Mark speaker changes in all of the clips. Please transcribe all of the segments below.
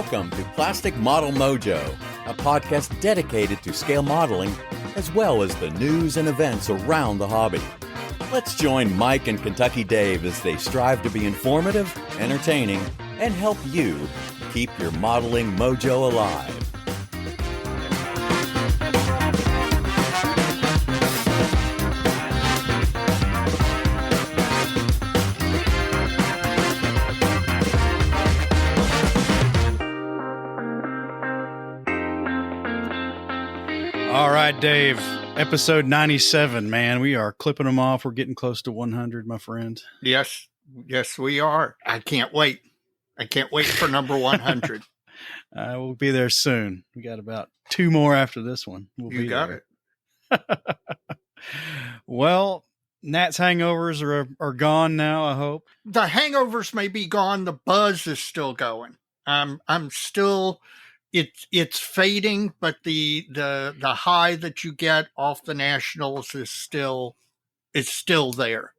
Speaker 1: Welcome to Plastic Model Mojo, a podcast dedicated to scale modeling, as well as the news and events around the hobby. Let's join Mike and Kentucky Dave as they strive to be informative, entertaining, and help you keep your modeling mojo alive.
Speaker 2: All right, Dave, episode 97, man. We are clipping them off. We're getting close to 100, my friend.
Speaker 3: Yes, we are. I can't wait. I can't wait for number 100.
Speaker 2: We'll be there soon. We got about 2 more after this one.
Speaker 3: You got it.
Speaker 2: Well, Nat's hangovers are gone now, I hope.
Speaker 3: The hangovers may be gone. The buzz is still going. I'm still... It's fading, but the high that you get off the nationals is still there.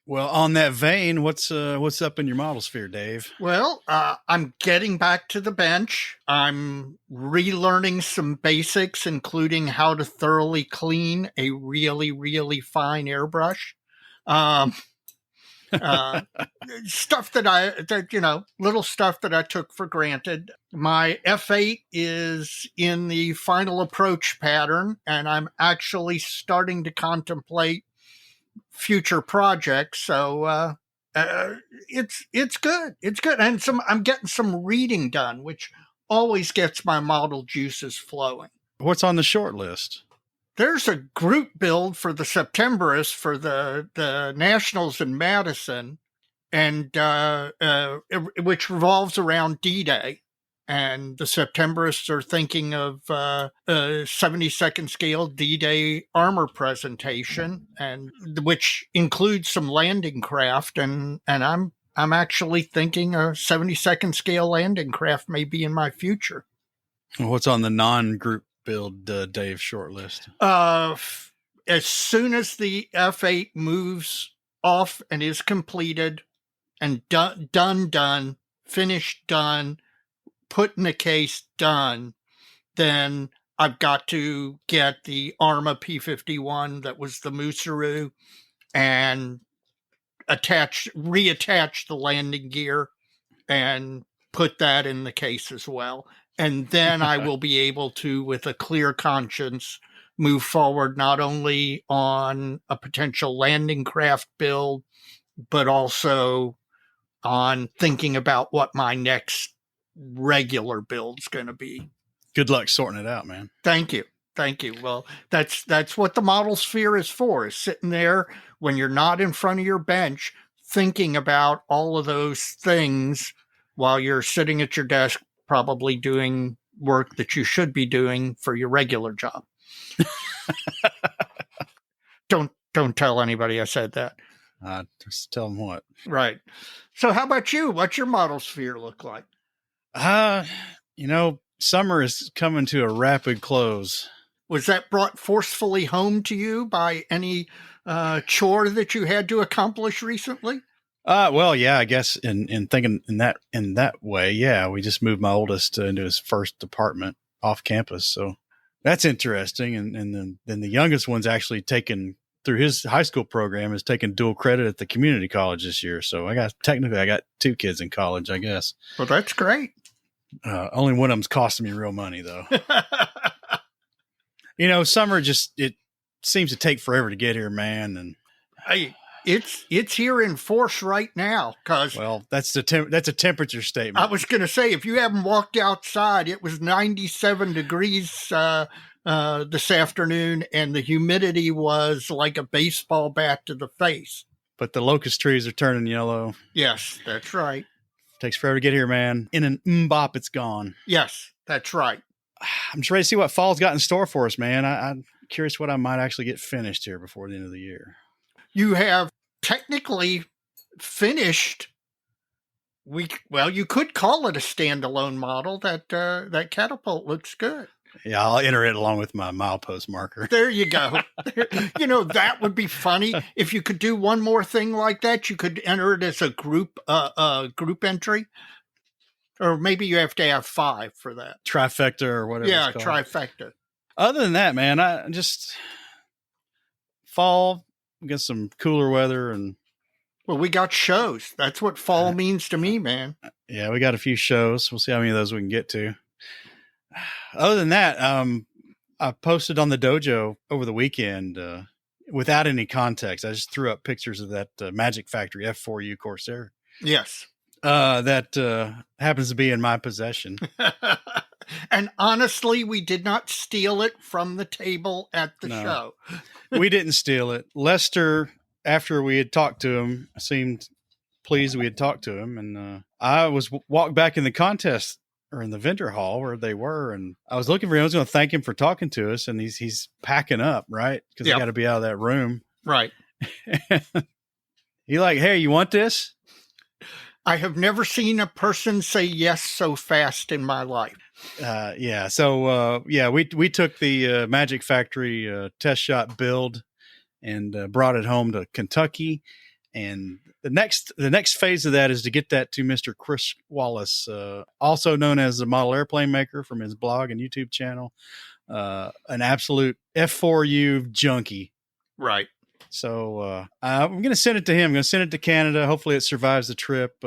Speaker 2: Well, on that vein, what's up in your model sphere, Dave?
Speaker 3: Well, I'm getting back to the bench. I'm relearning some basics, including how to thoroughly clean a really, really fine airbrush. Stuff little stuff that I took for granted. My F8 is in the final approach pattern, and I'm actually starting to contemplate future projects. So it's good. It's good, and I'm getting some reading done, which always gets my model juices flowing.
Speaker 2: What's on the short list?
Speaker 3: There's a group build for the Septemberists for the Nationals in Madison, and which revolves around D-Day. And the Septemberists are thinking of a 72nd scale D-Day armor presentation, and which includes some landing craft. And I'm actually thinking a 72nd scale landing craft may be in my future.
Speaker 2: What's on the non-group build, Dave shortlist?
Speaker 3: As soon as the F8 moves off and is completed and done, finished, done, put in the case, done, then I've got to get the Arma P51 that was the Musaru and reattach the landing gear and put that in the case as well. And then I will be able to, with a clear conscience, move forward not only on a potential landing craft build, but also on thinking about what my next regular build's going to be.
Speaker 2: Good luck sorting it out, man.
Speaker 3: Thank you. Well, that's what the model sphere is for, is sitting there when you're not in front of your bench, thinking about all of those things while you're sitting at your desk, probably doing work that you should be doing for your regular job. Don't tell anybody I said that.
Speaker 2: Just tell them what.
Speaker 3: Right. So how about you? What's your model sphere look like?
Speaker 2: Summer is coming to a rapid close.
Speaker 3: Was that brought forcefully home to you by any chore that you had to accomplish recently?
Speaker 2: Well, yeah, I guess in thinking in that way, yeah, we just moved my oldest into his first apartment off campus, so that's interesting. And then the youngest one's actually taken through his high school program is taking dual credit at the community college this year. So I got 2 kids in college, I guess.
Speaker 3: Well, that's great.
Speaker 2: Only one of them's costing me real money though. Summer it seems to take forever to get here, man. And
Speaker 3: It's here in force right now.
Speaker 2: Well, that's a temperature statement.
Speaker 3: I was going to say, if you haven't walked outside, it was 97 degrees this afternoon, and the humidity was like a baseball bat to the face.
Speaker 2: But the locust trees are turning yellow.
Speaker 3: Yes, that's right.
Speaker 2: Takes forever to get here, man. In an mbop, it's gone.
Speaker 3: Yes, that's right.
Speaker 2: I'm just ready to see what fall's got in store for us, man. I'm curious what I might actually get finished here before the end of the year.
Speaker 3: You have technically finished. You could call it a standalone model. That catapult looks good.
Speaker 2: Yeah, I'll enter it along with my milepost marker.
Speaker 3: There you go. That would be funny. If you could do one more thing like that, you could enter it as a group entry. Or maybe you have to have 5 for that.
Speaker 2: Trifecta or whatever
Speaker 3: Yeah,
Speaker 2: it's called.
Speaker 3: trifecta.
Speaker 2: Other than that, man, I just fall, get some cooler weather, and
Speaker 3: Well, we got shows. That's what fall means to me, man.
Speaker 2: yeah, we got a few shows. We'll see how many of those we can get to. Other than that, I posted on the dojo over the weekend without any context. I just threw up pictures of that Magic Factory F4U Corsair.
Speaker 3: Yes.
Speaker 2: That happens to be in my possession.
Speaker 3: And honestly, we did not steal it from the table at the show.
Speaker 2: We didn't steal it. Lester, after we had talked to him, seemed pleased we had talked to him. And I was walked back in the contest or in the vendor hall where they were. And I was looking for him. I was going to thank him for talking to us. And he's packing up, right? Because I got to be out of that room.
Speaker 3: Right.
Speaker 2: He like, hey, you want this?
Speaker 3: I have never seen a person say yes so fast in my life.
Speaker 2: Yeah. So, we took the Magic Factory test shot build and brought it home to Kentucky. And the next phase of that is to get that to Mr. Chris Wallace, also known as the Model Airplane Maker from his blog and YouTube channel, an absolute F4U junkie.
Speaker 3: Right.
Speaker 2: So I'm going to send it to him. I'm going to send it to Canada. Hopefully it survives the trip.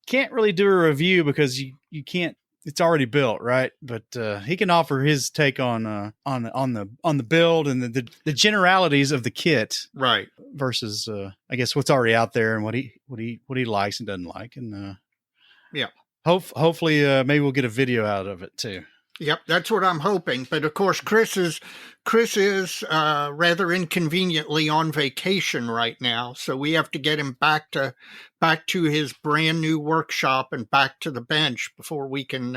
Speaker 2: Can't really do a review because you can't. It's already built, right? But he can offer his take on the build and the generalities of the kit,
Speaker 3: right?
Speaker 2: Versus I guess what's already out there and what he likes and doesn't like, and
Speaker 3: yeah.
Speaker 2: Hopefully maybe we'll get a video out of it too.
Speaker 3: Yep, that's what I'm hoping. But of course, Chris is rather inconveniently on vacation right now, so we have to get him back to his brand new workshop and back to the bench before we can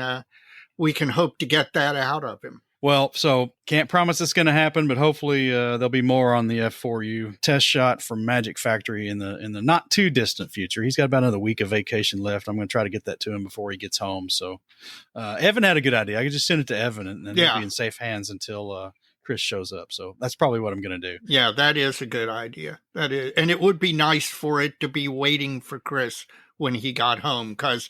Speaker 3: hope to get that out of him.
Speaker 2: Well, so can't promise it's going to happen, but hopefully there'll be more on the F4U test shot from Magic Factory in the not too distant future. He's got about another week of vacation left. I'm going to try to get that to him before he gets home. So Evan had a good idea. I could just send it to Evan and then it'll be in safe hands until Chris shows up. So that's probably what I'm going to do. Yeah,
Speaker 3: that is a good idea. That is, and it would be nice for it to be waiting for Chris when he got home because,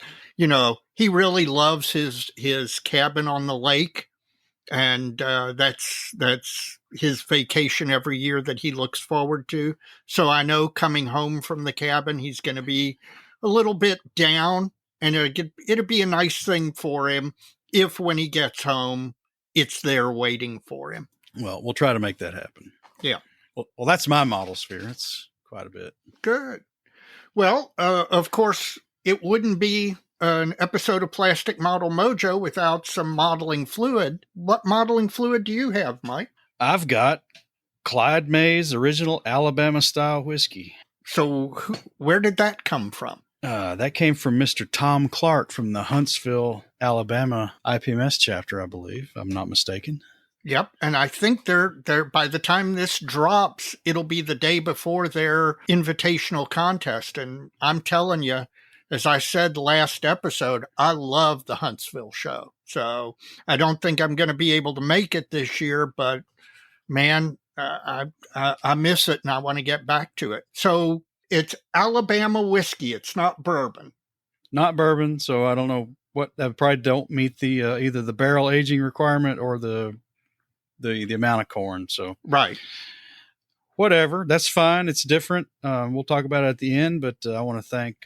Speaker 3: he really loves his cabin on the lake. And that's his vacation every year that he looks forward to. So I know coming home from the cabin, he's going to be a little bit down, and it'll be a nice thing for him if when he gets home, it's there waiting for him.
Speaker 2: Well, we'll try to make that happen.
Speaker 3: Yeah.
Speaker 2: Well, that's my model sphere. It's quite a bit.
Speaker 3: Good. Well, of course, it wouldn't be an episode of Plastic Model Mojo without some modeling fluid. What modeling fluid do you have, Mike?
Speaker 2: I've got Clyde May's original Alabama style whiskey.
Speaker 3: So where did that come from?
Speaker 2: That came from Mr. Tom Clark from the Huntsville, Alabama IPMS chapter, I believe, if I'm not mistaken.
Speaker 3: Yep, and I think they're by the time this drops, it'll be the day before their invitational contest. And I'm telling you, as I said last episode, I love the Huntsville show. So I don't think I'm going to be able to make it this year, but man, I miss it and I want to get back to it. So it's Alabama whiskey. It's not bourbon.
Speaker 2: Not bourbon. So I don't know what that probably don't meet the either the barrel aging requirement or the amount of corn. So
Speaker 3: right.
Speaker 2: Whatever. That's fine. It's different. We'll talk about it at the end, but I want to thank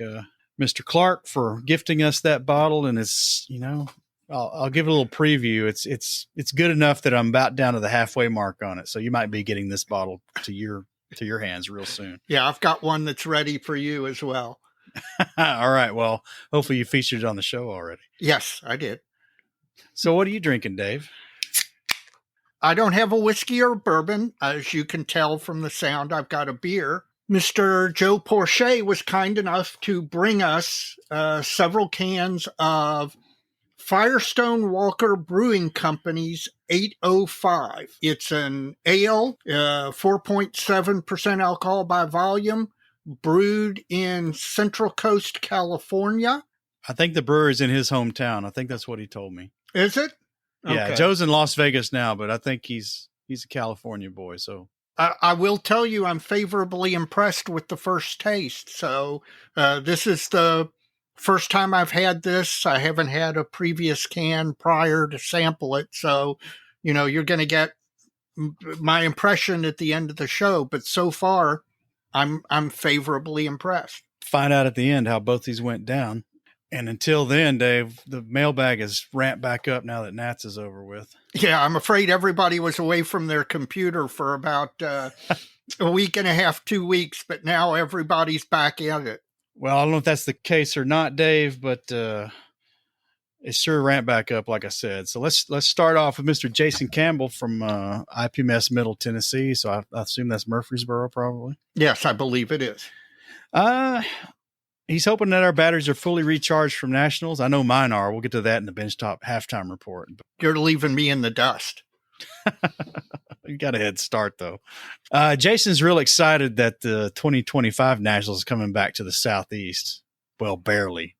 Speaker 2: Mr. Clark for gifting us that bottle, and it's I'll give it a little preview. It's good enough that I'm about down to the halfway mark on it, so you might be getting this bottle to your hands real soon.
Speaker 3: Yeah, I've got one that's ready for you as well.
Speaker 2: All right. Well, hopefully you featured it on the show already.
Speaker 3: Yes, I did.
Speaker 2: So, what are you drinking, Dave?
Speaker 3: I don't have a whiskey or bourbon, as you can tell from the sound. I've got a beer. Mr. Joe Porcher was kind enough to bring us several cans of Firestone Walker Brewing Company's 805. It's an ale, 4.7% alcohol by volume, brewed in Central Coast, California.
Speaker 2: I think the brewery's in his hometown. I think that's what he told me.
Speaker 3: Is it?
Speaker 2: Yeah, okay. Joe's in Las Vegas now, but I think he's a California boy, so...
Speaker 3: I will tell you, I'm favorably impressed with the first taste. So this is the first time I've had this. I haven't had a previous can prior to sample it. So, you're going to get my impression at the end of the show. But so far, I'm favorably impressed.
Speaker 2: Find out at the end how both these went down. And until then, Dave, the mailbag is ramped back up now that Nats is over with.
Speaker 3: Yeah, I'm afraid everybody was away from their computer for about a week and a half, 2 weeks, but now everybody's back at it.
Speaker 2: Well, I don't know if that's the case or not, Dave, but it sure ramped back up, like I said. So let's start off with Mr. Jason Campbell from IPMS Middle Tennessee. So I assume that's Murfreesboro, probably.
Speaker 3: Yes, I believe it is.
Speaker 2: He's hoping that our batteries are fully recharged from nationals. I know mine are. We'll get to that in the Benchtop halftime report.
Speaker 3: You're leaving me in the dust.
Speaker 2: You got a head start, though. Jason's real excited that the 2025 nationals is coming back to the Southeast. Well, barely.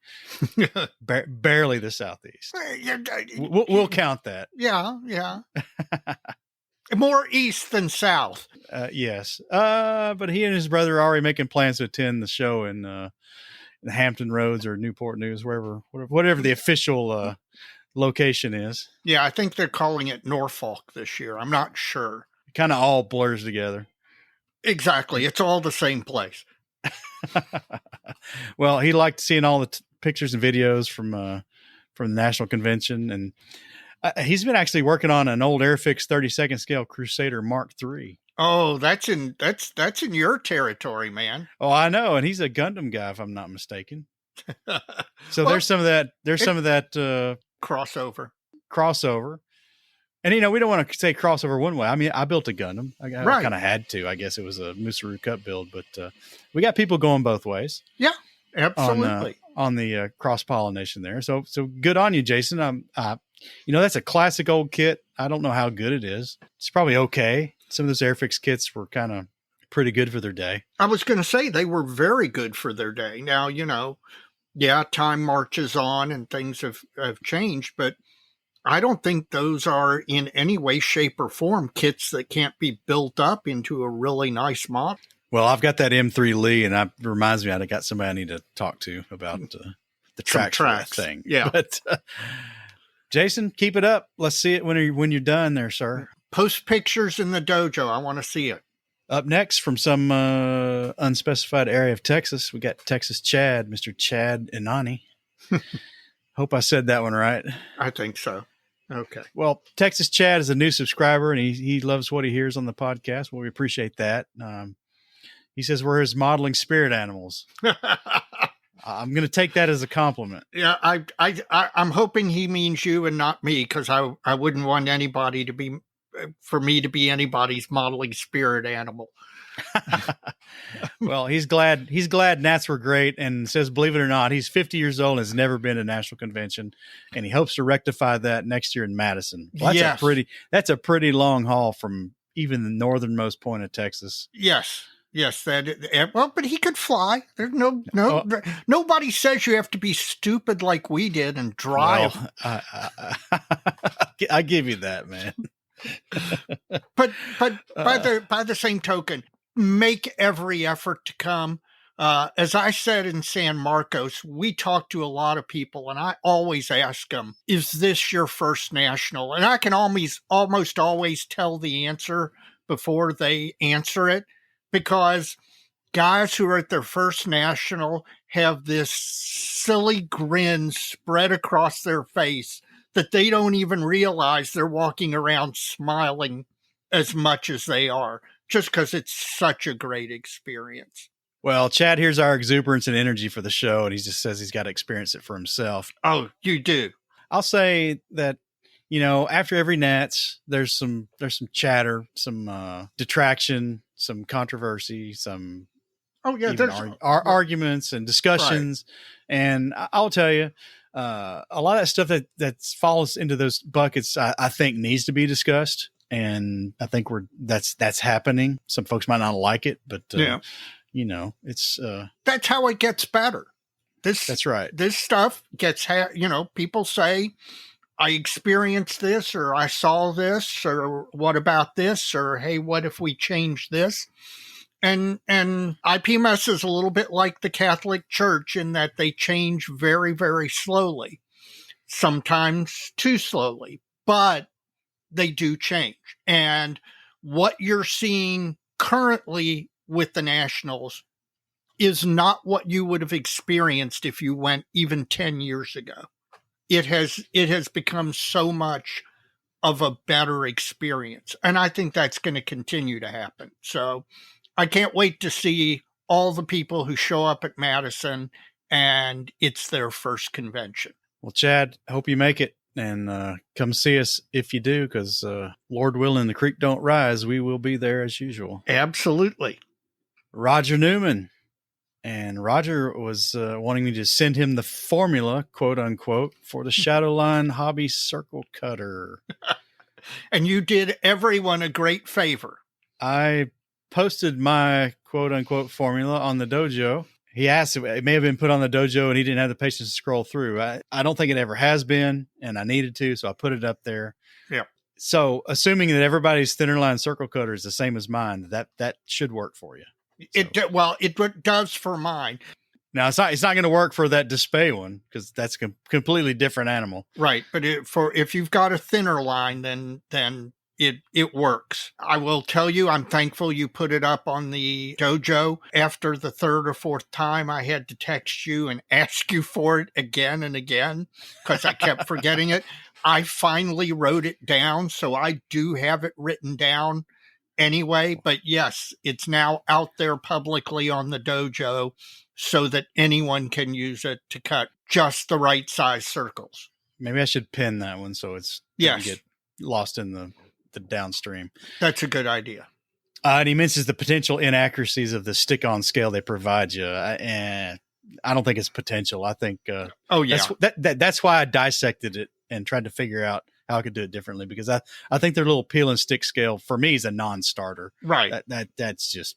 Speaker 2: Barely the Southeast. We'll count that.
Speaker 3: Yeah. More east than south.
Speaker 2: Yes. But he and his brother are already making plans to attend the show in Hampton Roads or Newport News, whatever the official location is.
Speaker 3: Yeah, I think they're calling it Norfolk this year. I'm not sure.
Speaker 2: It kind of all blurs together.
Speaker 3: Exactly. It's all the same place.
Speaker 2: Well, he liked seeing all the pictures and videos from the national convention, and he's been actually working on an old Airfix 32nd scale Crusader Mark III.
Speaker 3: Oh, that's in your territory, man.
Speaker 2: Oh, I know, and he's a Gundam guy, if I'm not mistaken. So there's some of that. There's some of that
Speaker 3: crossover. And
Speaker 2: we don't want to say crossover one way. I mean, I built a Gundam. I
Speaker 3: right.
Speaker 2: kind of had to. I guess it was a Musaru Cup build, but we got people going both ways.
Speaker 3: Yeah, absolutely.
Speaker 2: On the cross pollination there. So good on you, Jason. That's a classic old kit. I don't know how good it is. It's probably okay. Some of those Airfix kits were kind of pretty good for their day.
Speaker 3: I was going to say they were very good for their day. Now, time marches on and things have changed, but I don't think those are in any way, shape, or form kits that can't be built up into a really nice model.
Speaker 2: Well, I've got that M3 Lee, and it reminds me I got somebody I need to talk to about the tracks thing.
Speaker 3: Yeah.
Speaker 2: But Jason, keep it up. Let's see it when you're done there, sir.
Speaker 3: Post pictures in the dojo. I want to see it.
Speaker 2: Up next, from some unspecified area of Texas, we got Texas Chad, Mr. Chad Inani. Hope I said that one right.
Speaker 3: I think so. Okay.
Speaker 2: Well, Texas Chad is a new subscriber, and he loves what he hears on the podcast. Well, we appreciate that. He says we're his modeling spirit animals. I'm going to take that as a compliment.
Speaker 3: Yeah, I'm hoping he means you and not me, because I wouldn't want anybody to be, for me to be anybody's modeling spirit animal.
Speaker 2: Well, he's glad Nats were great, and says, believe it or not, he's 50 years old and has never been to national convention, and he hopes to rectify that next year in Madison. Well, that's a pretty long haul from even the northernmost point of Texas.
Speaker 3: Yes, but he could fly. There's nobody says you have to be stupid like we did and drive.
Speaker 2: Well, I give you that, man.
Speaker 3: But by the same token, make every effort to come. As I said in San Marcos, we talk to a lot of people, and I always ask them, "Is this your first national?" And I can almost always tell the answer before they answer it, because guys who are at their first national have this silly grin spread across their face that they don't even realize they're walking around smiling as much as they are, just because it's such a great experience.
Speaker 2: Well, Chad hears our exuberance and energy for the show, and he just says he's got to experience it for himself.
Speaker 3: Oh, you do.
Speaker 2: I'll say that, after every Nats, there's some chatter, some detraction, some controversy, some arguments and discussions. Right. And I'll tell you, a lot of that stuff that falls into those buckets, I think needs to be discussed. And I think that's happening. Some folks might not like it, but it's
Speaker 3: that's how it gets better.
Speaker 2: That's right.
Speaker 3: This stuff gets people say, I experienced this, or I saw this, or what about this, or hey, what if we change this? And IPMS is a little bit like the Catholic Church in that they change very, very slowly, sometimes too slowly, but they do change. And what you're seeing currently with the Nationals is not what you would have experienced if you went even 10 years ago. It has become so much of a better experience. And I think that's going to continue to happen. So I can't wait to see all the people who show up at Madison and it's their first convention.
Speaker 2: Well, Chad, I hope you make it and come see us if you do, because Lord willing, the creek don't rise. We will be there as usual.
Speaker 3: Absolutely.
Speaker 2: Roger Newman. And Roger was wanting me to send him the formula, quote unquote, for the Shadowline Hobby Circle Cutter.
Speaker 3: And you did everyone a great favor.
Speaker 2: I posted my quote unquote formula on the dojo. He asked, it may have been put on the dojo and he didn't have the patience to scroll through. I don't think it ever has been, and I needed to, so I put it up there.
Speaker 3: Yeah. So
Speaker 2: assuming that everybody's thinner line circle cutter is the same as mine, that should work for you. So.
Speaker 3: It does for mine.
Speaker 2: Now it's not going to work for that Display one because that's a completely different animal.
Speaker 3: Right, but if you've got a thinner line, then it works. I will tell you, I'm thankful you put it up on the dojo. After the third or fourth time, I had to text you and ask you for it again and again because I kept forgetting it. I finally wrote it down, so I do have it written down anyway. But yes, it's now out there publicly on the dojo so that anyone can use it to cut just the right size circles.
Speaker 2: Maybe I should pin that one so it's doesn't get lost in the downstream.
Speaker 3: That's a good idea.
Speaker 2: And he mentions the potential inaccuracies of the stick-on scale they provide you. I don't think it's potential. I think that's why I dissected it and tried to figure out how I could do it differently, because I think their little peel and stick scale for me is a non-starter.
Speaker 3: Right.
Speaker 2: That's just,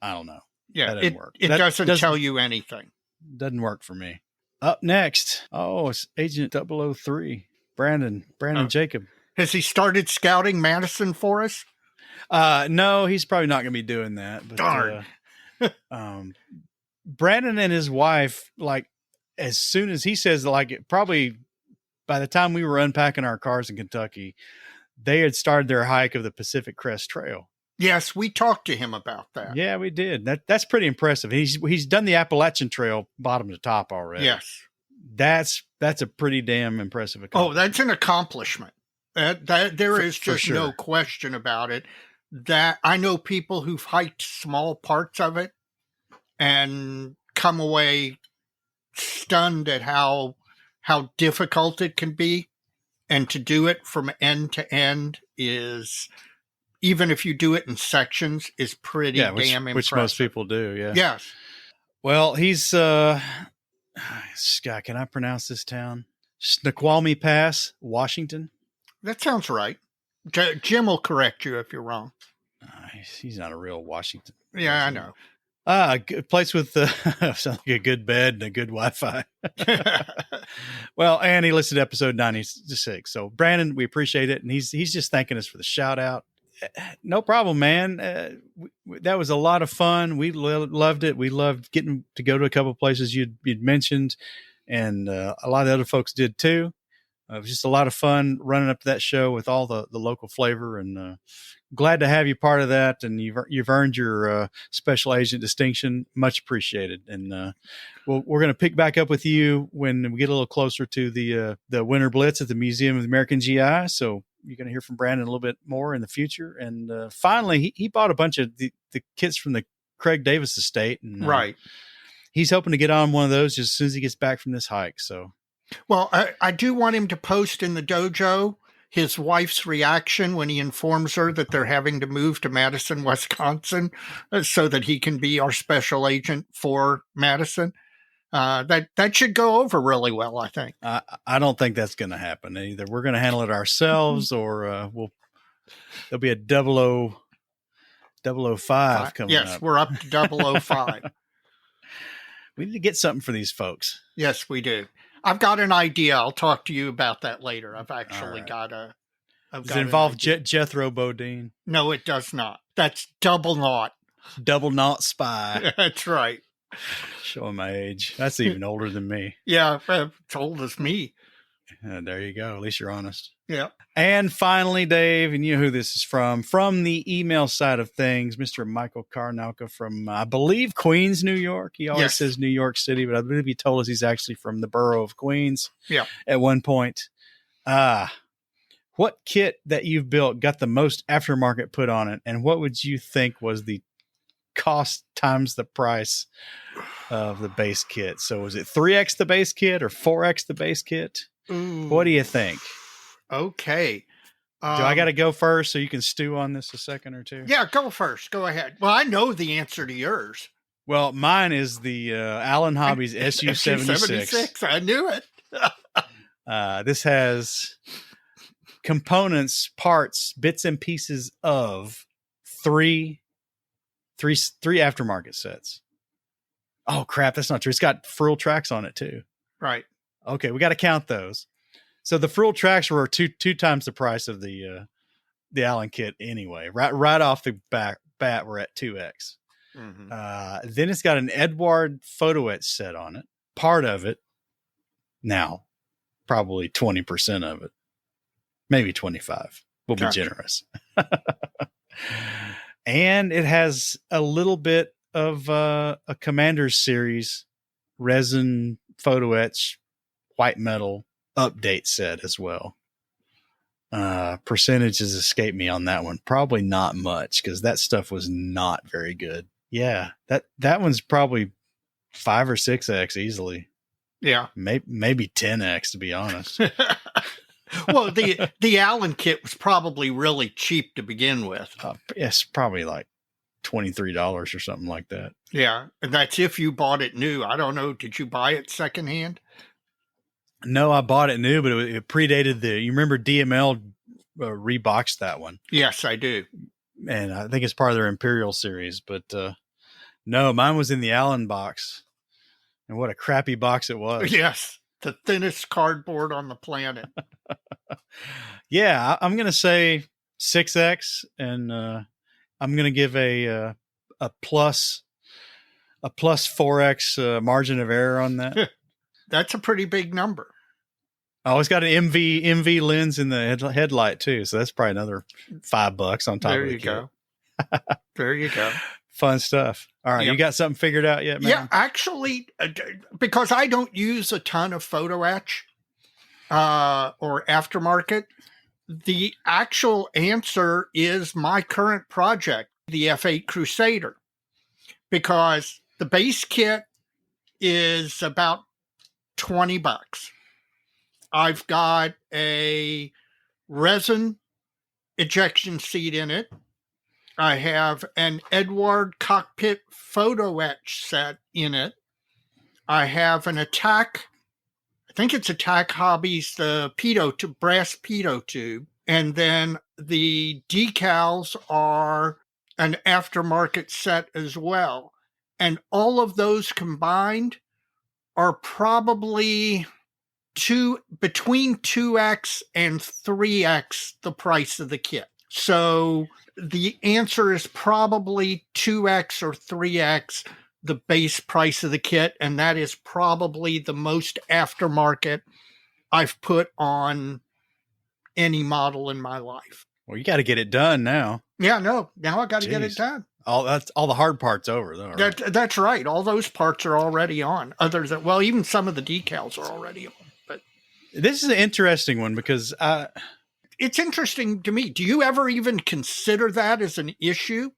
Speaker 2: I don't know.
Speaker 3: Yeah, that doesn't work. It doesn't tell you anything.
Speaker 2: Doesn't work for me. Up next, it's Agent 003, Brandon Jacob.
Speaker 3: Has he started scouting Madison for us?
Speaker 2: No, he's probably not going to be doing that. But,
Speaker 3: darn.
Speaker 2: Brandon and his wife, like, as soon as he says, like, probably by the time we were unpacking our cars in Kentucky, they had started their hike of the Pacific Crest Trail.
Speaker 3: Yes, we talked to him about that.
Speaker 2: Yeah, we did. That's pretty impressive. He's done the Appalachian Trail bottom to top already.
Speaker 3: Yes.
Speaker 2: That's a pretty damn impressive accomplishment.
Speaker 3: Oh, that's an accomplishment. There is just no question about it. That I know people who've hiked small parts of it and come away stunned at how difficult it can be, and to do it from end to end is, even if you do it in sections, is pretty damn impressive.
Speaker 2: Which most people do. Yeah.
Speaker 3: Yes.
Speaker 2: Well, he's Scott. Can I pronounce this town? Snoqualmie Pass, Washington. That
Speaker 3: sounds right. Jim will correct you if you're wrong.
Speaker 2: He's not a real Washington.
Speaker 3: Yeah, I know.
Speaker 2: A good place with sounds like a good bed and a good Wi-Fi. Well, and he listed episode 96. So, Brandon, we appreciate it, and he's just thanking us for the shout out. No problem, man. That was a lot of fun. We loved it. We loved getting to go to a couple of places you'd mentioned, and a lot of the other folks did too. It was just a lot of fun running up to that show with all the local flavor, and glad to have you part of that. And you've earned your special agent distinction. Much appreciated. And we're going to pick back up with you when we get a little closer to the Winter Blitz at the Museum of the American GI. So you're going to hear from Brandon a little bit more in the future. And finally, he bought a bunch of the kits from the Craig Davis estate. And,
Speaker 3: right.
Speaker 2: He's hoping to get on one of those just as soon as he gets back from this hike. So.
Speaker 3: Well, I do want him to post in the dojo his wife's reaction when he informs her that they're having to move to Madison, Wisconsin, so that he can be our special agent for Madison. That should go over really well, I think.
Speaker 2: I don't think that's going to happen. Either we're going to handle it ourselves, or there'll be a 005 coming up.
Speaker 3: Yes, we're up to 005.
Speaker 2: We need to get something for these folks.
Speaker 3: Yes, we do. I've got an idea. I'll talk to you about that later. I've actually got
Speaker 2: Does it involve Jethro Bodine?
Speaker 3: No, it does not. That's double knot.
Speaker 2: Double knot spy.
Speaker 3: That's right.
Speaker 2: Showing my age. That's even older than me.
Speaker 3: Yeah, it's old as me.
Speaker 2: There you go. At least you're honest.
Speaker 3: Yeah.
Speaker 2: And finally, Dave, and you know who this is from the email side of things, Mr. Michael Karnauka from, I believe, Queens, New York. He always says New York City, but I believe he told us he's actually from the borough of Queens at one point. What kit that you've built got the most aftermarket put on it, and what would you think was the cost times the price of the base kit? So was it 3x the base kit or 4x the base kit?
Speaker 3: Ooh.
Speaker 2: What do you think?
Speaker 3: Okay.
Speaker 2: Do I got to go first so you can stew on this a second or two?
Speaker 3: Yeah, go first. Go ahead. Well, I know the answer to yours.
Speaker 2: Well, mine is the Allen Hobbies SU-76.
Speaker 3: I knew it.
Speaker 2: This has components, parts, bits and pieces of three aftermarket sets. Oh, crap. That's not true. It's got frill tracks on it, too.
Speaker 3: Right.
Speaker 2: Okay, we got to count those. So the frill tracks were two times the price of the Allen kit anyway. Right off the bat, we're at 2x. Mm-hmm. Then it's got an Edward photo etch set on it. Part of it, now, probably 20% of it, maybe 25. We'll be generous. And it has a little bit of a Commander's Series resin photo etch white metal update set as well. Percentages escape me on that one. Probably not much because that stuff was not very good. Yeah, that one's probably 5 or 6x easily. Yeah, maybe 10x to be honest.
Speaker 3: Well, the Allen kit was probably really cheap to begin with.
Speaker 2: It's probably like $23 or something like that.
Speaker 3: Yeah, and that's if you bought it new. I don't know. Did you buy it secondhand?
Speaker 2: No, I bought it new, but it predated you remember DML reboxed that one?
Speaker 3: Yes, I do.
Speaker 2: And I think it's part of their Imperial series, but no, mine was in the Allen box. And what a crappy box it was.
Speaker 3: Yes, the thinnest cardboard on the planet.
Speaker 2: Yeah, I'm going to say 6x, and I'm going to give a plus 4x margin of error on that.
Speaker 3: That's a pretty big number.
Speaker 2: Oh, it's got an MV lens in the headlight too, so that's probably another $5 on top of the kit.
Speaker 3: Go. There you go.
Speaker 2: Fun stuff. All right, You got something figured out yet, man?
Speaker 3: Yeah, actually, because I don't use a ton of photo etch or aftermarket, the actual answer is my current project, the F8 Crusader, because the base kit is about $20. I've got a resin ejection seat in it. I have an Edward cockpit photo etch set in it. I have an Attack, I think it's Attack Hobbies, the brass pitot tube. And then the decals are an aftermarket set as well. And all of those combined are probably between 2x and 3x the price of the kit. So the answer is probably 2x or 3x the base price of the kit, and that is probably the most aftermarket I've put on any model in my life.
Speaker 2: Well, you got to get it done now.
Speaker 3: Yeah, no, now I got to get it done.
Speaker 2: All the hard parts over though. Right?
Speaker 3: That's right. All those parts are already on. Even some of the decals are already on. But
Speaker 2: this is an interesting one because
Speaker 3: it's interesting to me. Do you ever even consider that as an issue?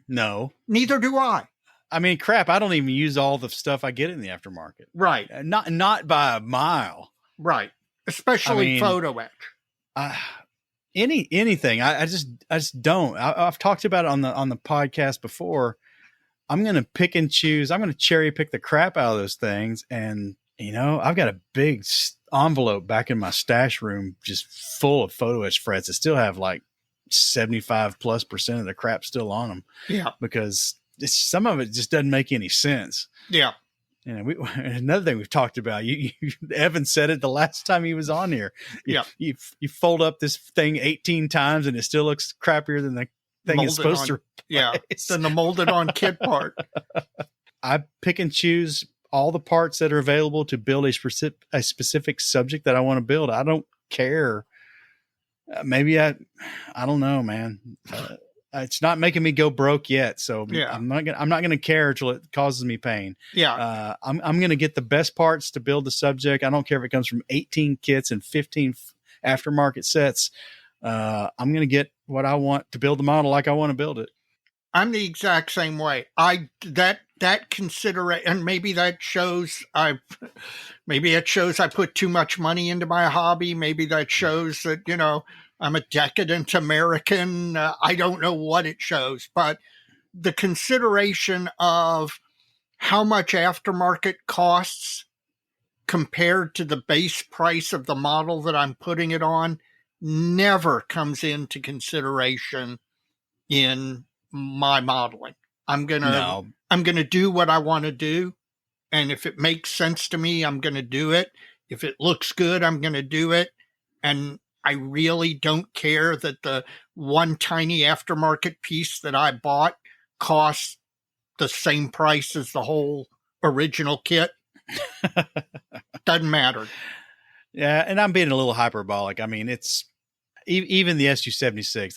Speaker 2: No.
Speaker 3: Neither do I.
Speaker 2: I mean, crap, I don't even use all the stuff I get in the aftermarket.
Speaker 3: Right.
Speaker 2: Not by a mile.
Speaker 3: Right. Especially photo etch.
Speaker 2: Anything. I just don't. I've talked about it on the podcast before. I'm going to pick and choose. I'm going to cherry pick the crap out of those things. And, I've got a big envelope back in my stash room just full of photo etch frets that still have like 75+% of the crap still on them. Yeah. Because some of it just doesn't make any sense. Yeah. Another thing we've talked about, Evan said it the last time he was on here. You fold up this thing 18 times and it still looks crappier than thing is supposed to replace.
Speaker 3: Than the molded on kit part.
Speaker 2: I pick and choose all the parts that are available to build a specific subject that I want to build. I don't care. Maybe I don't know, man. It's not making me go broke yet, so I'm not gonna care till it causes me pain.
Speaker 3: Yeah,
Speaker 2: I'm gonna get the best parts to build the subject. I don't care if it comes from 18 kits and 15 aftermarket sets. I'm gonna get what I want to build the model like I want to build it.
Speaker 3: I'm the exact same way. That consideration, and maybe that shows I put too much money into my hobby. Maybe that shows that, I'm a decadent American. I don't know what it shows, but the consideration of how much aftermarket costs compared to the base price of the model that I'm putting it on never comes into consideration in my modeling. I'm going to do what I want to do. And if it makes sense to me, I'm going to do it. If it looks good, I'm going to do it. And I really don't care that the one tiny aftermarket piece that I bought costs the same price as the whole original kit. Doesn't matter.
Speaker 2: Yeah. And I'm being a little hyperbolic. I mean, it's even the SU-76.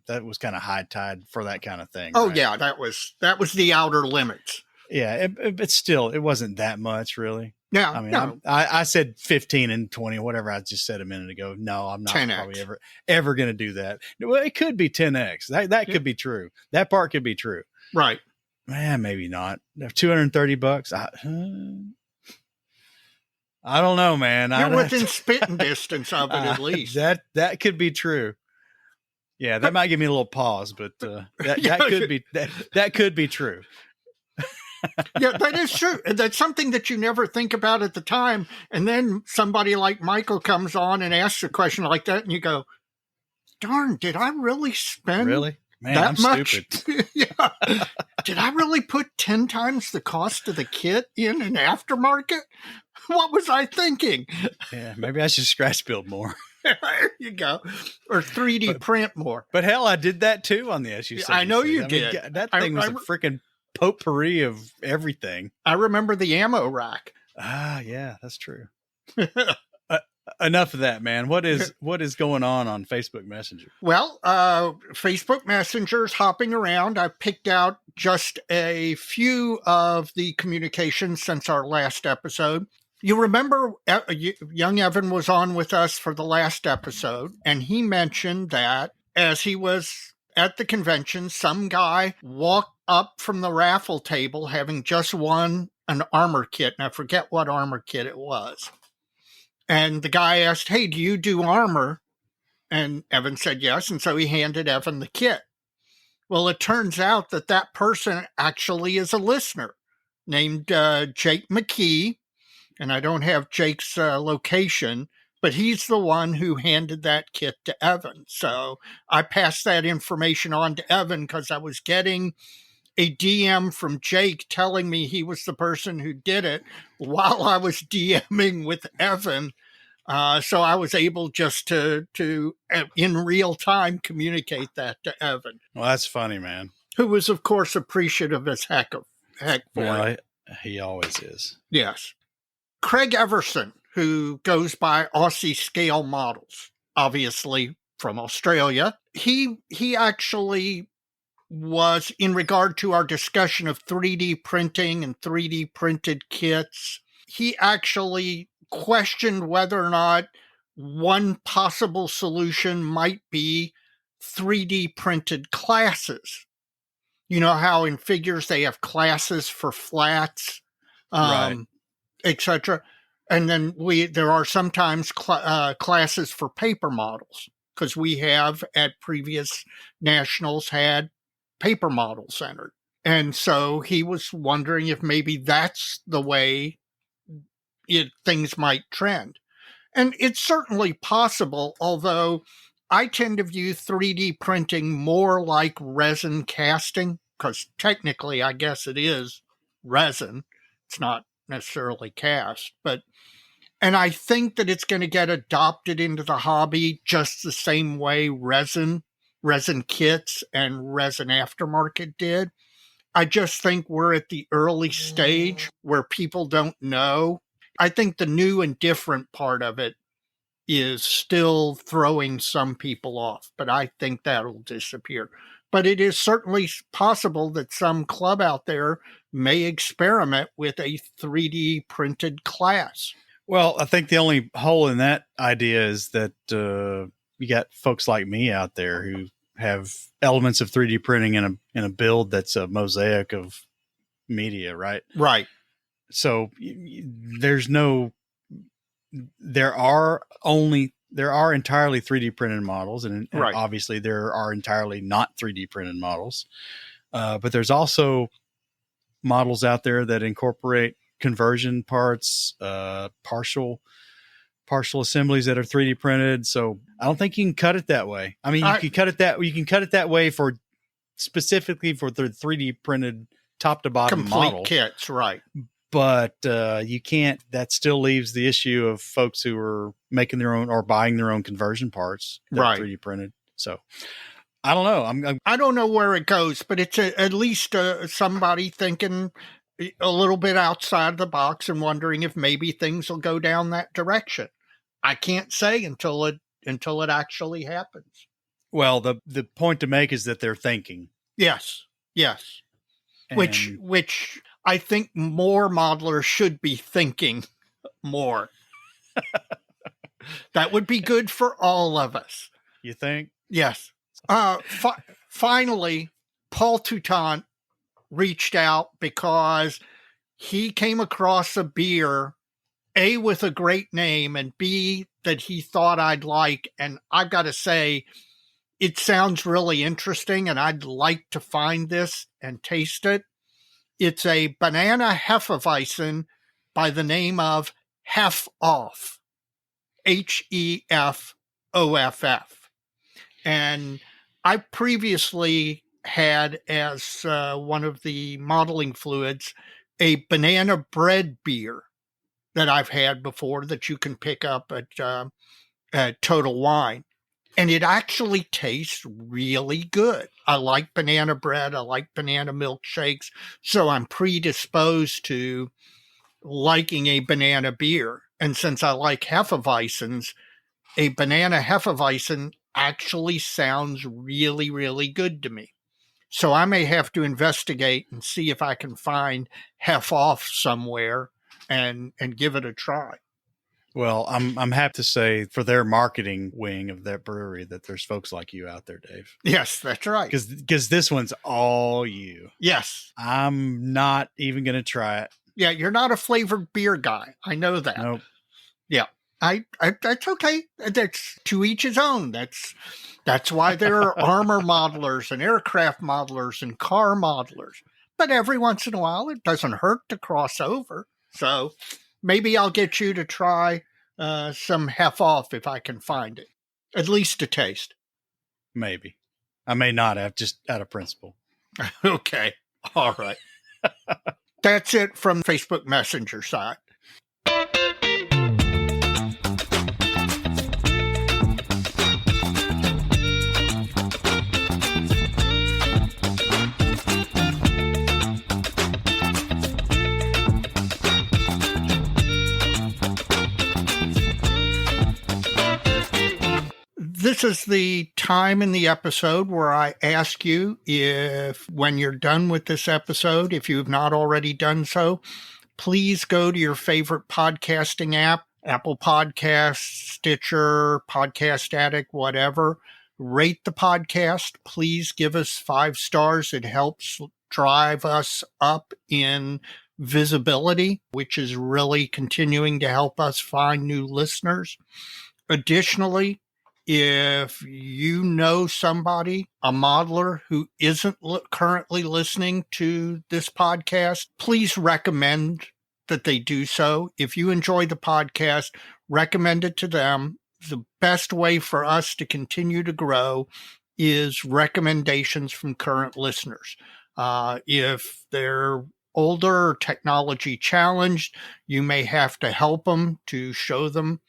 Speaker 2: That was kind of high tide for that kind of thing.
Speaker 3: Oh
Speaker 2: right?
Speaker 3: Yeah. That was the outer limits.
Speaker 2: Yeah. But still, it wasn't that much really.
Speaker 3: Yeah.
Speaker 2: I mean, I said 15 and 20, whatever I just said a minute ago. No, I'm not
Speaker 3: 10X.
Speaker 2: probably ever going to do that. Well, it could be 10X. That could be true. That part could be true.
Speaker 3: Right.
Speaker 2: Man, maybe not. $230. I don't know, man.
Speaker 3: You're within spitting distance of it, at least.
Speaker 2: That could be true. Yeah, that might give me a little pause, but that could be true.
Speaker 3: Yeah, that is true. That's something that you never think about at the time. And then somebody like Michael comes on and asks a question like that, and you go, darn, did I really spend
Speaker 2: Man,
Speaker 3: that
Speaker 2: I'm
Speaker 3: much?
Speaker 2: stupid.
Speaker 3: Yeah. Did I really put 10 times the cost of the kit in an aftermarket? What was I thinking?
Speaker 2: Yeah, maybe I should scratch build more.
Speaker 3: There you go. Or 3D print more.
Speaker 2: But hell, I did that too on the SU-76.
Speaker 3: I know you did.
Speaker 2: That thing was a freaking potpourri of everything.
Speaker 3: I remember the ammo rack.
Speaker 2: Yeah, that's true. Enough of that, man. What is going on Facebook Messenger?
Speaker 3: Well, Facebook Messenger's hopping around. I picked out just a few of the communications since our last episode. You remember young Evan was on with us for the last episode, and he mentioned that as he was at the convention, some guy walked up from the raffle table having just won an armor kit, and I forget what armor kit it was. And the guy asked, hey, do you do armor? And Evan said yes, and so he handed Evan the kit. Well, it turns out that person actually is a listener named Jake McKee, and I don't have Jake's location, but he's the one who handed that kit to Evan. So I passed that information on to Evan because I was getting a DM from Jake telling me he was the person who did it while I was DMing with Evan. So I was able just to in real time communicate that to Evan.
Speaker 2: Well, that's funny, man.
Speaker 3: Who was, of course, appreciative as heck for it.
Speaker 2: He always is.
Speaker 3: Yes. Craig Everson, who goes by Aussie Scale Models, obviously from Australia. He actually was, in regard to our discussion of 3D printing and 3D printed kits, he actually questioned whether or not one possible solution might be 3D printed classes. You know how in figures they have classes for flats,
Speaker 2: right,
Speaker 3: etc. And then there are sometimes classes for paper models, because we have at previous nationals had paper models entered. And so he was wondering if maybe that's the way things might trend. And it's certainly possible, although I tend to view 3D printing more like resin casting, because technically I guess it is resin. It's not necessarily cast, and I think that it's going to get adopted into the hobby just the same way resin Resin Kits and Resin Aftermarket did. I just think we're at the early stage where people don't know. I think the new and different part of it is still throwing some people off, but I think that'll disappear. But it is certainly possible that some club out there may experiment with a 3D printed class.
Speaker 2: Well, I think the only hole in that idea is that you got folks like me out there who have elements of 3D printing in a build that's a mosaic of media, right?
Speaker 3: Right.
Speaker 2: So there are entirely 3D printed models, and
Speaker 3: Right.
Speaker 2: obviously there are entirely not 3D printed models. But there's also models out there that incorporate conversion parts, partial assemblies that are 3D printed. So I don't think you can cut it that way. I mean, you can cut it that way for specifically for the 3D printed top to bottom
Speaker 3: complete
Speaker 2: model
Speaker 3: kits, right?
Speaker 2: But you can't. That still leaves the issue of folks who are making their own or buying their own conversion parts that
Speaker 3: Right.
Speaker 2: are 3D printed. So I don't know.
Speaker 3: I don't know where it goes, but it's at least somebody thinking a little bit outside the box and wondering if maybe things will go down that direction. I can't say until it actually happens.
Speaker 2: Well, the point to make is that they're thinking.
Speaker 3: Yes.
Speaker 2: And
Speaker 3: Which I think more modelers should be thinking more. That would be good for all of us.
Speaker 2: you think?
Speaker 3: Yes. Finally, Paul Toutant reached out because he came across a beer, A, with a great name, and B, that he thought I'd like. And I've got to say, it sounds really interesting, and I'd like to find this and taste it. It's a banana Hefeweizen by the name of Kickoff, Heffoff. And I previously had as one of the modeling fluids a banana bread beer that I've had before that you can pick up at Total Wine. And it actually tastes really good. I like banana bread. I like banana milkshakes. So I'm predisposed to liking a banana beer. And since I like Hefeweizens, a banana Hefeweizen actually sounds really, really good to me. So I may have to investigate and see if I can find Kickoff somewhere and give it a try.
Speaker 2: Well, I'm happy to say for their marketing wing of that brewery that there's folks like you out there, Dave.
Speaker 3: Yes, that's right.
Speaker 2: Because this one's all you.
Speaker 3: Yes.
Speaker 2: I'm not even going to try it.
Speaker 3: Yeah, you're not a flavored beer guy. I know that.
Speaker 2: Nope.
Speaker 3: Yeah. I that's okay. That's to each his own. That's why there are armor modelers and aircraft modelers and car modelers. But every once in a while, it doesn't hurt to cross over. So maybe I'll get you to try some Kickoff if I can find it. At least a taste.
Speaker 2: Maybe. I may not have, just out of principle.
Speaker 3: Okay. All right. That's it from Facebook Messenger side. This is the time in the episode where I ask you if, when you're done with this episode, if you have not already done so, please go to your favorite podcasting app, Apple Podcasts, Stitcher, Podcast Addict, whatever. Rate the podcast. Please give us 5 stars. It helps drive us up in visibility, which is really continuing to help us find new listeners. Additionally, if you know somebody, a modeler who isn't currently listening to this podcast, please recommend that they do so. If you enjoy the podcast, recommend it to them. The best way for us to continue to grow is recommendations from current listeners. If they're older or technology challenged, you may have to help them to show them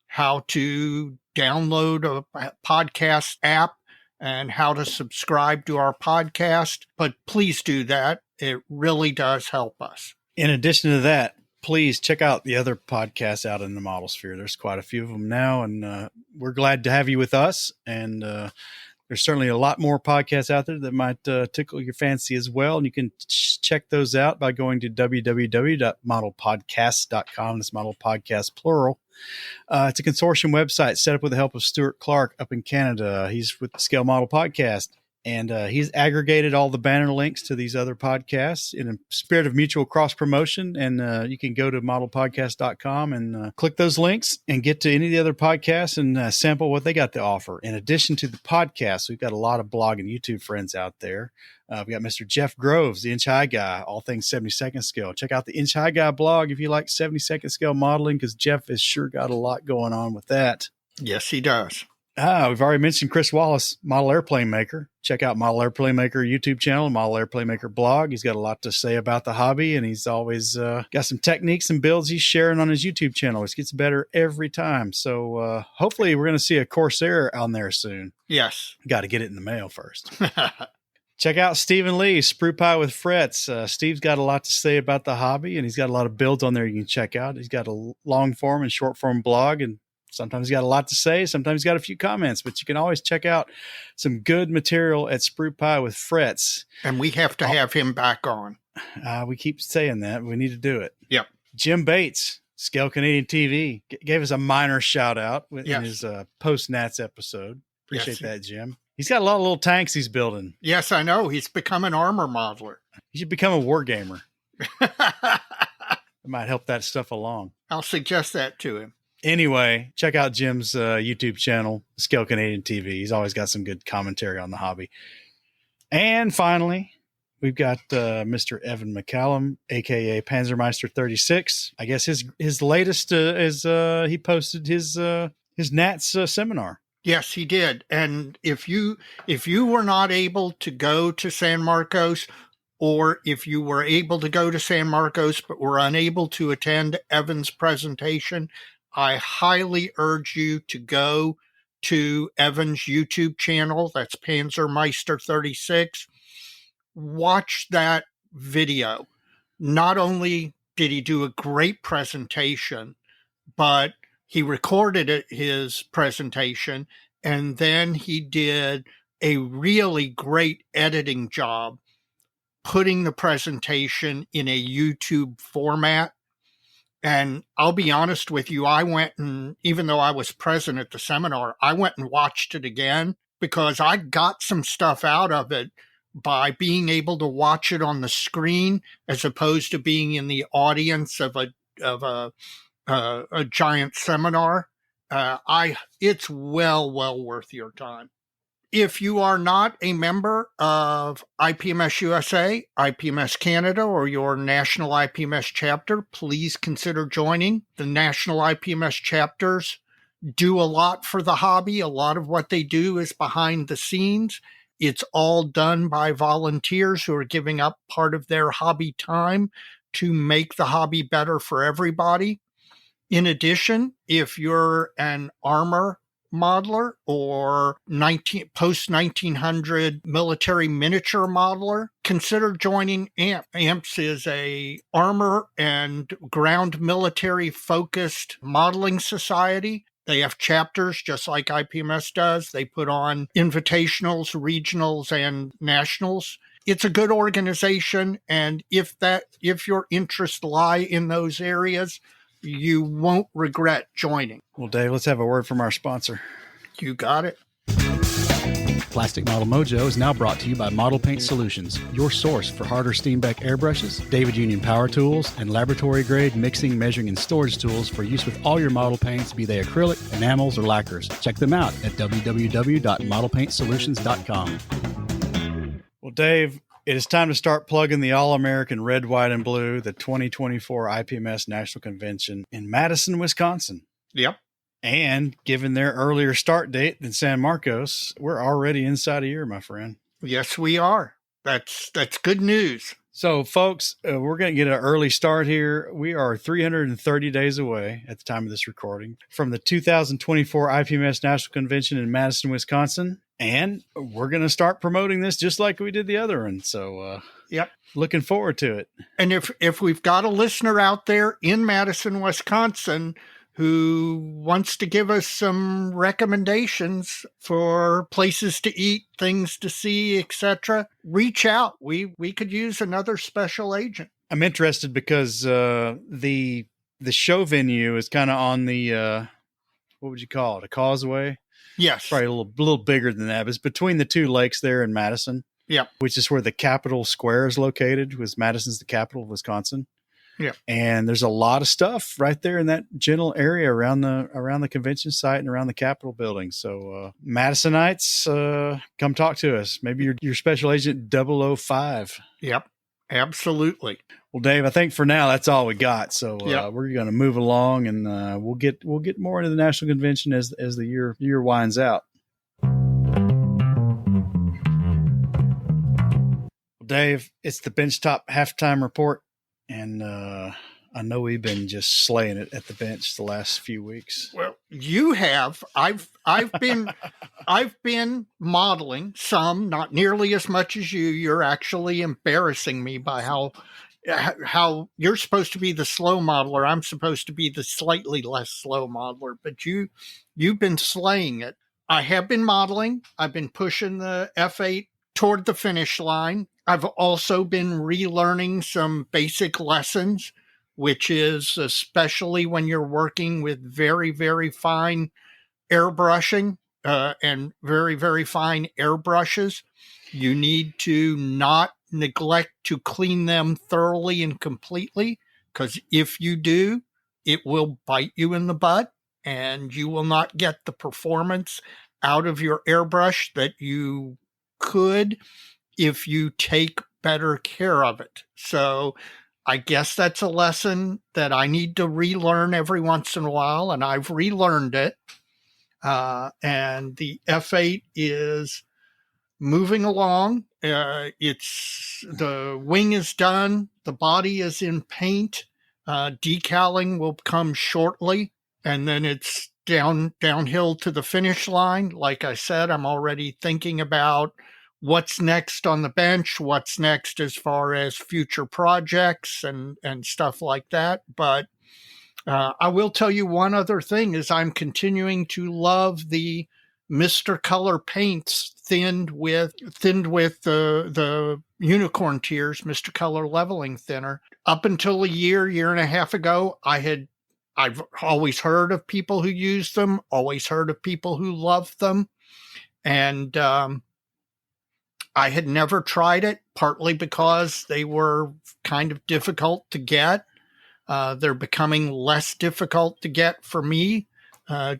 Speaker 3: how to download a podcast app and how to subscribe to our podcast. But please do that. It really does help us.
Speaker 2: In addition to that, please check out the other podcasts out in the model sphere. There's quite a few of them now, and we're glad to have you with us. And there's certainly a lot more podcasts out there that might tickle your fancy as well. And you can check those out by going to www.modelpodcast.com. That's Model Podcast, plural. It's a consortium website set up with the help of Stuart Clark up in Canada. He's with the Scale Model Podcast. And he's aggregated all the banner links to these other podcasts in a spirit of mutual cross-promotion. And you can go to modelpodcast.com and click those links and get to any of the other podcasts and sample what they got to offer. In addition to the podcast, we've got a lot of blog and YouTube friends out there. We got Mr. Jeff Groves, the Inch High Guy, all things 72nd scale. Check out the Inch High Guy blog if you like 72nd scale modeling, because Jeff has sure got a lot going on with that.
Speaker 3: Yes, he does.
Speaker 2: We've already mentioned Chris Wallace, Model Airplane Maker. Check out Model Airplane Maker YouTube channel, Model Airplane Maker blog. He's got a lot to say about the hobby, and he's always got some techniques and builds he's sharing on his YouTube channel. It gets better every time. So hopefully we're going to see a Corsair on there soon.
Speaker 3: Yes.
Speaker 2: Got to get it in the mail first. Check out Stephen Lee, Sprue Pie with Frets. Steve's got a lot to say about the hobby, and he's got a lot of builds on there you can check out. He's got a long form and short form blog, and sometimes he's got a lot to say. Sometimes he's got a few comments, but you can always check out some good material at Sprue Pie with Frets.
Speaker 3: And we have to have him back on.
Speaker 2: We keep saying that. We need to do it.
Speaker 3: Yep.
Speaker 2: Jim Bates, Scale Canadian TV, gave us a minor shout out in his post-Nats episode. Appreciate that, Jim. He's got a lot of little tanks he's building.
Speaker 3: Yes, I know. He's become an armor modeler.
Speaker 2: He should become a war gamer. It might help that stuff along.
Speaker 3: I'll suggest that to him.
Speaker 2: Anyway, check out Jim's YouTube channel, Scale Canadian TV. He's always got some good commentary on the hobby. And finally, we've got Mr. Evan McCallum, a.k.a. Panzermeister 36. I guess his latest is he posted his Nats seminar.
Speaker 3: Yes, he did. And if you were not able to go to San Marcos, or if you were able to go to San Marcos but were unable to attend Evan's presentation, I highly urge you to go to Evan's YouTube channel. That's Panzermeister 36. Watch that video. Not only did he do a great presentation, but he recorded his presentation, and then he did a really great editing job putting the presentation in a YouTube format. And I'll be honest with you, I went and, even though I was present at the seminar, I went and watched it again because I got some stuff out of it by being able to watch it on the screen as opposed to being in the audience of a giant seminar. It's well worth your time. If you are not a member of IPMS USA, IPMS Canada, or your national IPMS chapter, please consider joining. The national IPMS chapters do a lot for the hobby. A lot of what they do is behind the scenes. It's all done by volunteers who are giving up part of their hobby time to make the hobby better for everybody. In addition, if you're an armor modeler or post-1900 military miniature modeler, consider joining AMPS. AMPS is a armor and ground military focused modeling society. They have chapters just like IPMS does. They put on invitationals, regionals, and nationals. It's a good organization, and if your interests lie in those areas, you won't regret joining.
Speaker 2: Well, Dave, let's have a word from our sponsor.
Speaker 3: You got it.
Speaker 4: Plastic Model Mojo is now brought to you by Model Paint Solutions, your source for Harder Steenbeck airbrushes, David Union power tools, and laboratory-grade mixing, measuring, and storage tools for use with all your model paints, be they acrylic, enamels, or lacquers. Check them out at www.modelpaintsolutions.com.
Speaker 2: Well, Dave, it is time to start plugging the All-American Red, White, and Blue, the 2024 IPMS National Convention in Madison, Wisconsin.
Speaker 3: Yep.
Speaker 2: And given their earlier start date than San Marcos, we're already inside a year, my friend.
Speaker 3: Yes, we are. That's good news.
Speaker 2: So, folks, we're going to get an early start here. We are 330 days away at the time of this recording from the 2024 IPMS National Convention in Madison, Wisconsin. And we're going to start promoting this just like we did the other one. So,
Speaker 3: Yep.
Speaker 2: Looking forward to it.
Speaker 3: And if we've got a listener out there in Madison, Wisconsin, who wants to give us some recommendations for places to eat, things to see, etc., reach out. We could use another special agent.
Speaker 2: I'm interested because the show venue is kind of on the what would you call it? A causeway?
Speaker 3: Yes.
Speaker 2: Probably a little bigger than that. But it's between the two lakes there in Madison.
Speaker 3: Yeah.
Speaker 2: Which is where the Capitol Square is located, because Madison's the capital of Wisconsin.
Speaker 3: Yeah.
Speaker 2: And there's a lot of stuff right there in that general area around the convention site and around the Capitol building. So Madisonites, come talk to us. Maybe your special agent 005.
Speaker 3: Yep. Absolutely.
Speaker 2: Well, Dave, I think for now that's all we got. So
Speaker 3: Yep.
Speaker 2: We're going to move along, and we'll get more into the national convention as the year winds out. Dave, it's the Benchtop halftime report, and I know we've been just slaying it at the bench the last few weeks.
Speaker 3: Well, you have. I've been modeling some, not nearly as much as you. You're actually embarrassing me by how you're supposed to be the slow modeler. I'm supposed to be the slightly less slow modeler, but you've been slaying it. I have been modeling. I've been pushing the F8 toward the finish line. I've also been relearning some basic lessons, which is especially when you're working with very, very fine airbrushing and very, very fine airbrushes. You need to not neglect to clean them thoroughly and completely, because if you do, it will bite you in the butt and you will not get the performance out of your airbrush that you could if you take better care of it. So I guess that's a lesson that I need to relearn every once in a while, and I've relearned it. And the F8 is moving along. The wing is done. The body is in paint. Decaling will come shortly, and then it's downhill to the finish line. Like I said, I'm already thinking about what's next on the bench, what's next as far as future projects and stuff like that. But I will tell you one other thing is I'm continuing to love the Mr. Color paints thinned with the unicorn tiers, Mr. Color leveling thinner. Up until a year and a half ago, I've always heard of people who use them, always heard of people who love them. And I had never tried it, partly because they were kind of difficult to get. They're becoming less difficult to get for me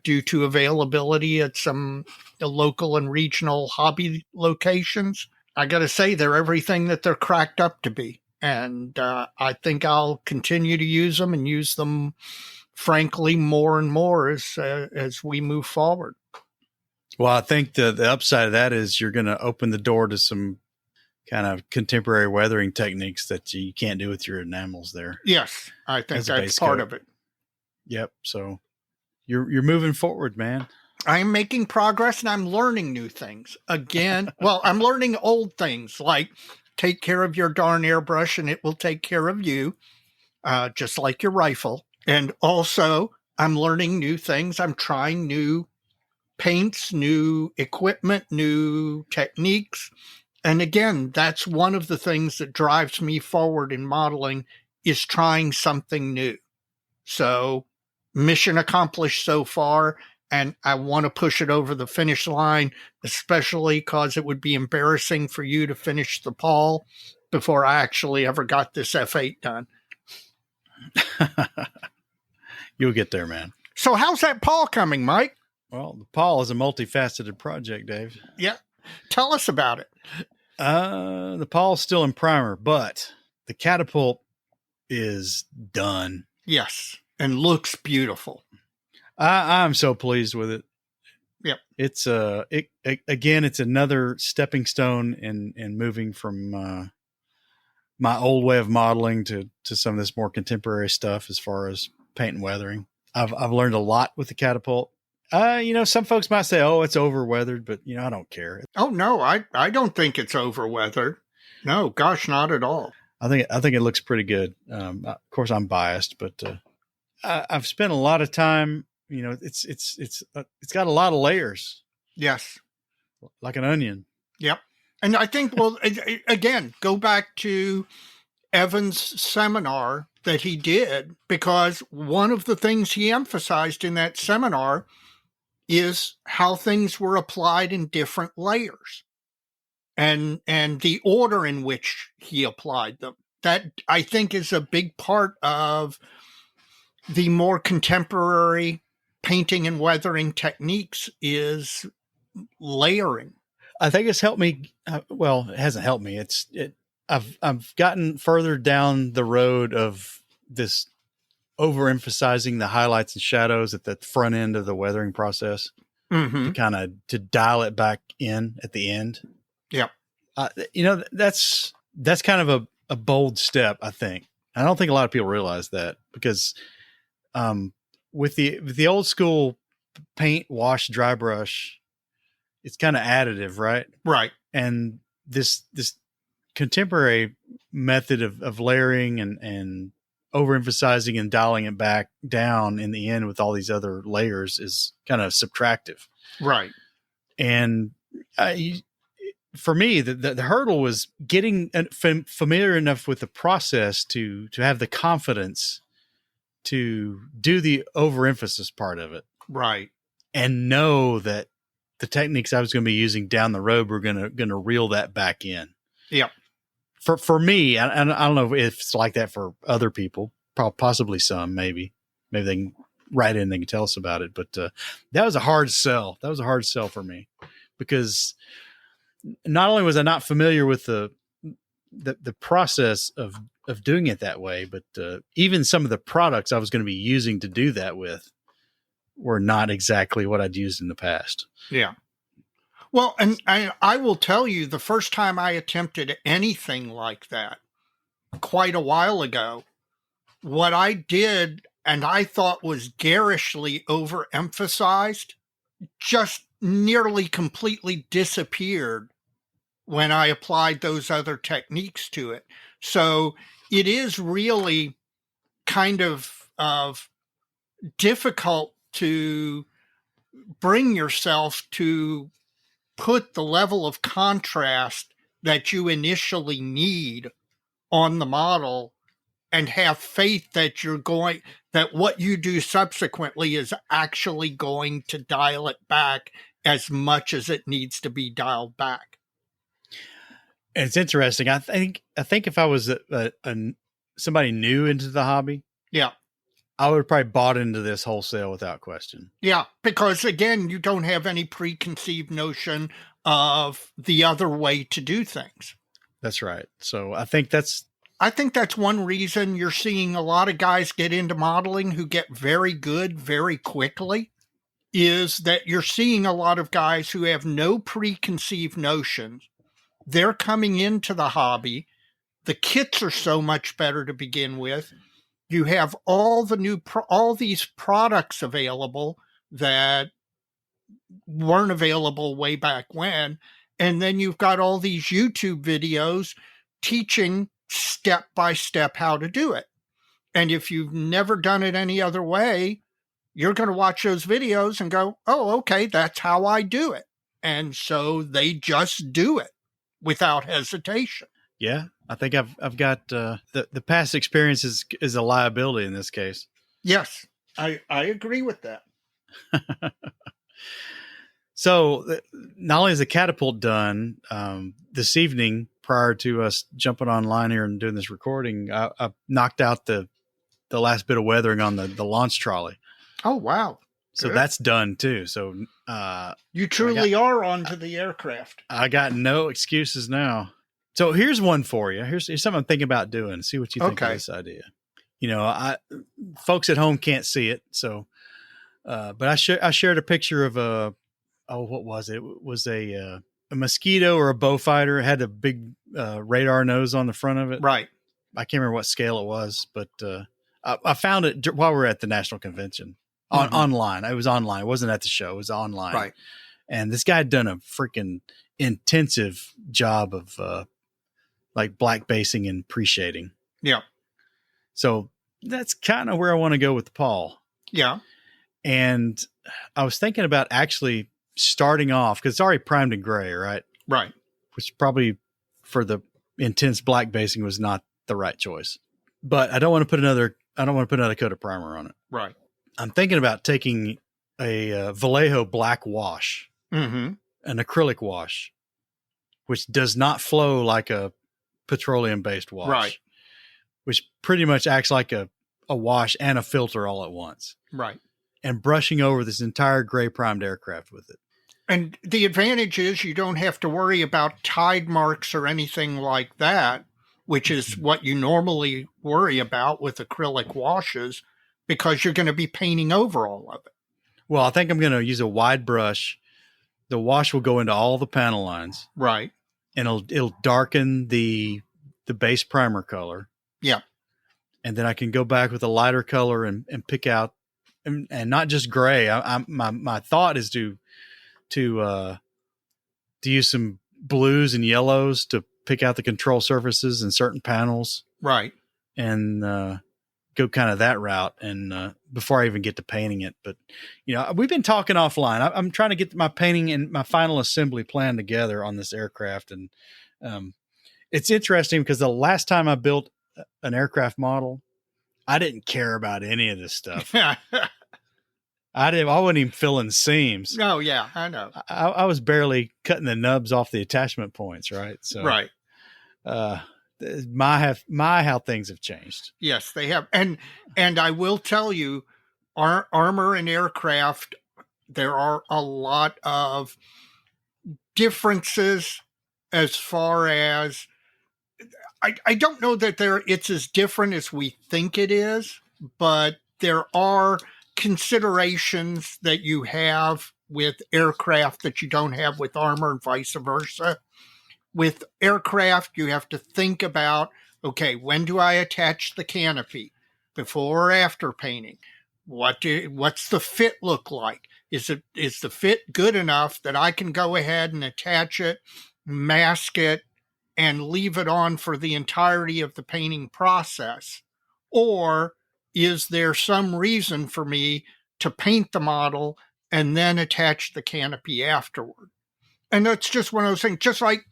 Speaker 3: due to availability at some local and regional hobby locations. I got to say, they're everything that they're cracked up to be. And I think I'll continue to use them and use them, frankly, more and more as we move forward.
Speaker 2: Well, I think the upside of that is you're going to open the door to some kind of contemporary weathering techniques that you can't do with your enamels there.
Speaker 3: Yes, I think that's part of it.
Speaker 2: Yep. So you're moving forward, man.
Speaker 3: I'm making progress and I'm learning new things. Again, well, I'm learning old things like take care of your darn airbrush and it will take care of you, just like your rifle. And also, I'm learning new things. I'm trying new paints, new equipment, new techniques. And again, that's one of the things that drives me forward in modeling is trying something new. So mission accomplished so far. And I want to push it over the finish line, especially because it would be embarrassing for you to finish the Paul before I actually ever got this F8 done.
Speaker 2: You'll get there, man.
Speaker 3: So how's that Paul coming, Mike?
Speaker 2: Well, the Paul is a multifaceted project, Dave.
Speaker 3: Yeah. Tell us about it.
Speaker 2: The Paul's still in primer, but the catapult is done.
Speaker 3: Yes. And looks beautiful.
Speaker 2: I'm so pleased with it.
Speaker 3: Yep.
Speaker 2: It's again, it's another stepping stone in moving from my old way of modeling to some of this more contemporary stuff as far as paint and weathering. I've learned a lot with the catapult. Some folks might say, "Oh, it's over weathered," but I don't care.
Speaker 3: Oh no, I don't think it's over weathered. No, gosh, not at all.
Speaker 2: I think it looks pretty good. Of course, I'm biased, but I've spent a lot of time. It's got a lot of layers.
Speaker 3: Yes,
Speaker 2: like an onion.
Speaker 3: Yep. And I think, well, again, go back to Evan's seminar that he did, because one of the things he emphasized in that seminar is how things were applied in different layers and the order in which he applied them. That, I think, is a big part of the more contemporary painting and weathering techniques is layering.
Speaker 2: I think it's helped me. Well, it hasn't helped me. I've gotten further down the road of this overemphasizing the highlights and shadows at the front end of the weathering process, to kind of to dial it back in at the end.
Speaker 3: Yep.
Speaker 2: That's kind of a bold step, I think. I don't think a lot of people realize that, because with the old school paint, wash, dry brush, it's kind of additive, right?
Speaker 3: Right.
Speaker 2: And this contemporary method of layering and overemphasizing and dialing it back down in the end with all these other layers is kind of subtractive.
Speaker 3: Right.
Speaker 2: And for me, the hurdle was getting familiar enough with the process to have the confidence to do the overemphasis part of it.
Speaker 3: Right.
Speaker 2: And know that the techniques I was going to be using down the road were going to reel that back in.
Speaker 3: Yep.
Speaker 2: For me, I don't know if it's like that for other people, possibly some, maybe they can write in, they can tell us about it. But that was a hard sell. That was a hard sell for me, because not only was I not familiar with the process of doing it that way, but even some of the products I was going to be using to do that with were not exactly what I'd used in the past.
Speaker 3: Yeah. Well, and I will tell you, the first time I attempted anything like that quite a while ago, what I did and I thought was garishly overemphasized just nearly completely disappeared when I applied those other techniques to it. So it is really kind of difficult to bring yourself to put the level of contrast that you initially need on the model and have faith that that what you do subsequently is actually going to dial it back as much as it needs to be dialed back.
Speaker 2: And it's interesting. I think if I was somebody new into the hobby,
Speaker 3: yeah,
Speaker 2: I would have probably bought into this wholesale without question.
Speaker 3: Yeah, because again, you don't have any preconceived notion of the other way to do things.
Speaker 2: That's right. So I think that's
Speaker 3: one reason you're seeing a lot of guys get into modeling who get very good very quickly, is that you're seeing a lot of guys who have no preconceived notions. They're coming into the hobby. The kits are so much better to begin with. You have all the all these products available that weren't available way back when. And then you've got all these YouTube videos teaching step by step how to do it. And if you've never done it any other way, you're going to watch those videos and go, oh, okay, that's how I do it. And so they just do it without hesitation.
Speaker 2: Yeah, I think I've got the past experience is a liability in this case.
Speaker 3: Yes, I agree with that.
Speaker 2: So not only is the catapult done, this evening prior to us jumping online here and doing this recording, I knocked out the last bit of weathering on the launch trolley.
Speaker 3: Oh, wow.
Speaker 2: So
Speaker 3: Good.
Speaker 2: that's done too. So
Speaker 3: you truly are onto the aircraft.
Speaker 2: I got no excuses now. So here's one for you. Here's something I'm thinking about doing. See what you think of this idea. Folks at home can't see it. So, but I shared a picture of what was it? It was a mosquito or a bow fighter. It had a big radar nose on the front of it.
Speaker 3: Right.
Speaker 2: I can't remember what scale it was, but I found it while we were at the national convention online. It was online. It wasn't at the show. It was online.
Speaker 3: Right.
Speaker 2: And this guy had done a freaking intensive job of like black basing and pre-shading.
Speaker 3: Yeah.
Speaker 2: So that's kind of where I want to go with the Paul.
Speaker 3: Yeah.
Speaker 2: And I was thinking about actually starting off because it's already primed in gray, right?
Speaker 3: Right.
Speaker 2: Which probably for the intense black basing was not the right choice. But I don't want to put another coat of primer on it.
Speaker 3: Right.
Speaker 2: I'm thinking about taking a Vallejo black wash,
Speaker 3: Mm-hmm.
Speaker 2: an acrylic wash, which does not flow like a petroleum-based wash.
Speaker 3: Right.
Speaker 2: Which pretty much acts like a wash and a filter all at once.
Speaker 3: Right.
Speaker 2: And brushing over this entire gray primed aircraft with it.
Speaker 3: And the advantage is you don't have to worry about tide marks or anything like that, which is what you normally worry about with acrylic washes, because you're going to be painting over all of it.
Speaker 2: Well, I think I'm going to use a wide brush. The wash will go into all the panel lines.
Speaker 3: Right.
Speaker 2: And it'll darken the base primer color.
Speaker 3: Yeah.
Speaker 2: And then I can go back with a lighter color and pick out, and not just gray. My thought is to use some blues and yellows to pick out the control surfaces in certain panels.
Speaker 3: Right.
Speaker 2: And go kind of that route. And before I even get to painting it, but we've been talking offline. I'm trying to get my painting and my final assembly plan together on this aircraft. And it's interesting because the last time I built an aircraft model, I didn't care about any of this stuff. I wasn't even filling seams.
Speaker 3: Oh yeah, I know.
Speaker 2: I was barely cutting the nubs off the attachment points. Right. So,
Speaker 3: right.
Speaker 2: How things have changed.
Speaker 3: Yes, they have. And I will tell you, our armor and aircraft, there are a lot of differences as far as, I don't know that it's as different as we think it is, but there are considerations that you have with aircraft that you don't have with armor and vice versa. With aircraft, you have to think about, okay, when do I attach the canopy? Before or after painting? What's the fit look like? Is the fit good enough that I can go ahead and attach it, mask it, and leave it on for the entirety of the painting process? Or is there some reason for me to paint the model and then attach the canopy afterward? And that's just one of those things, just like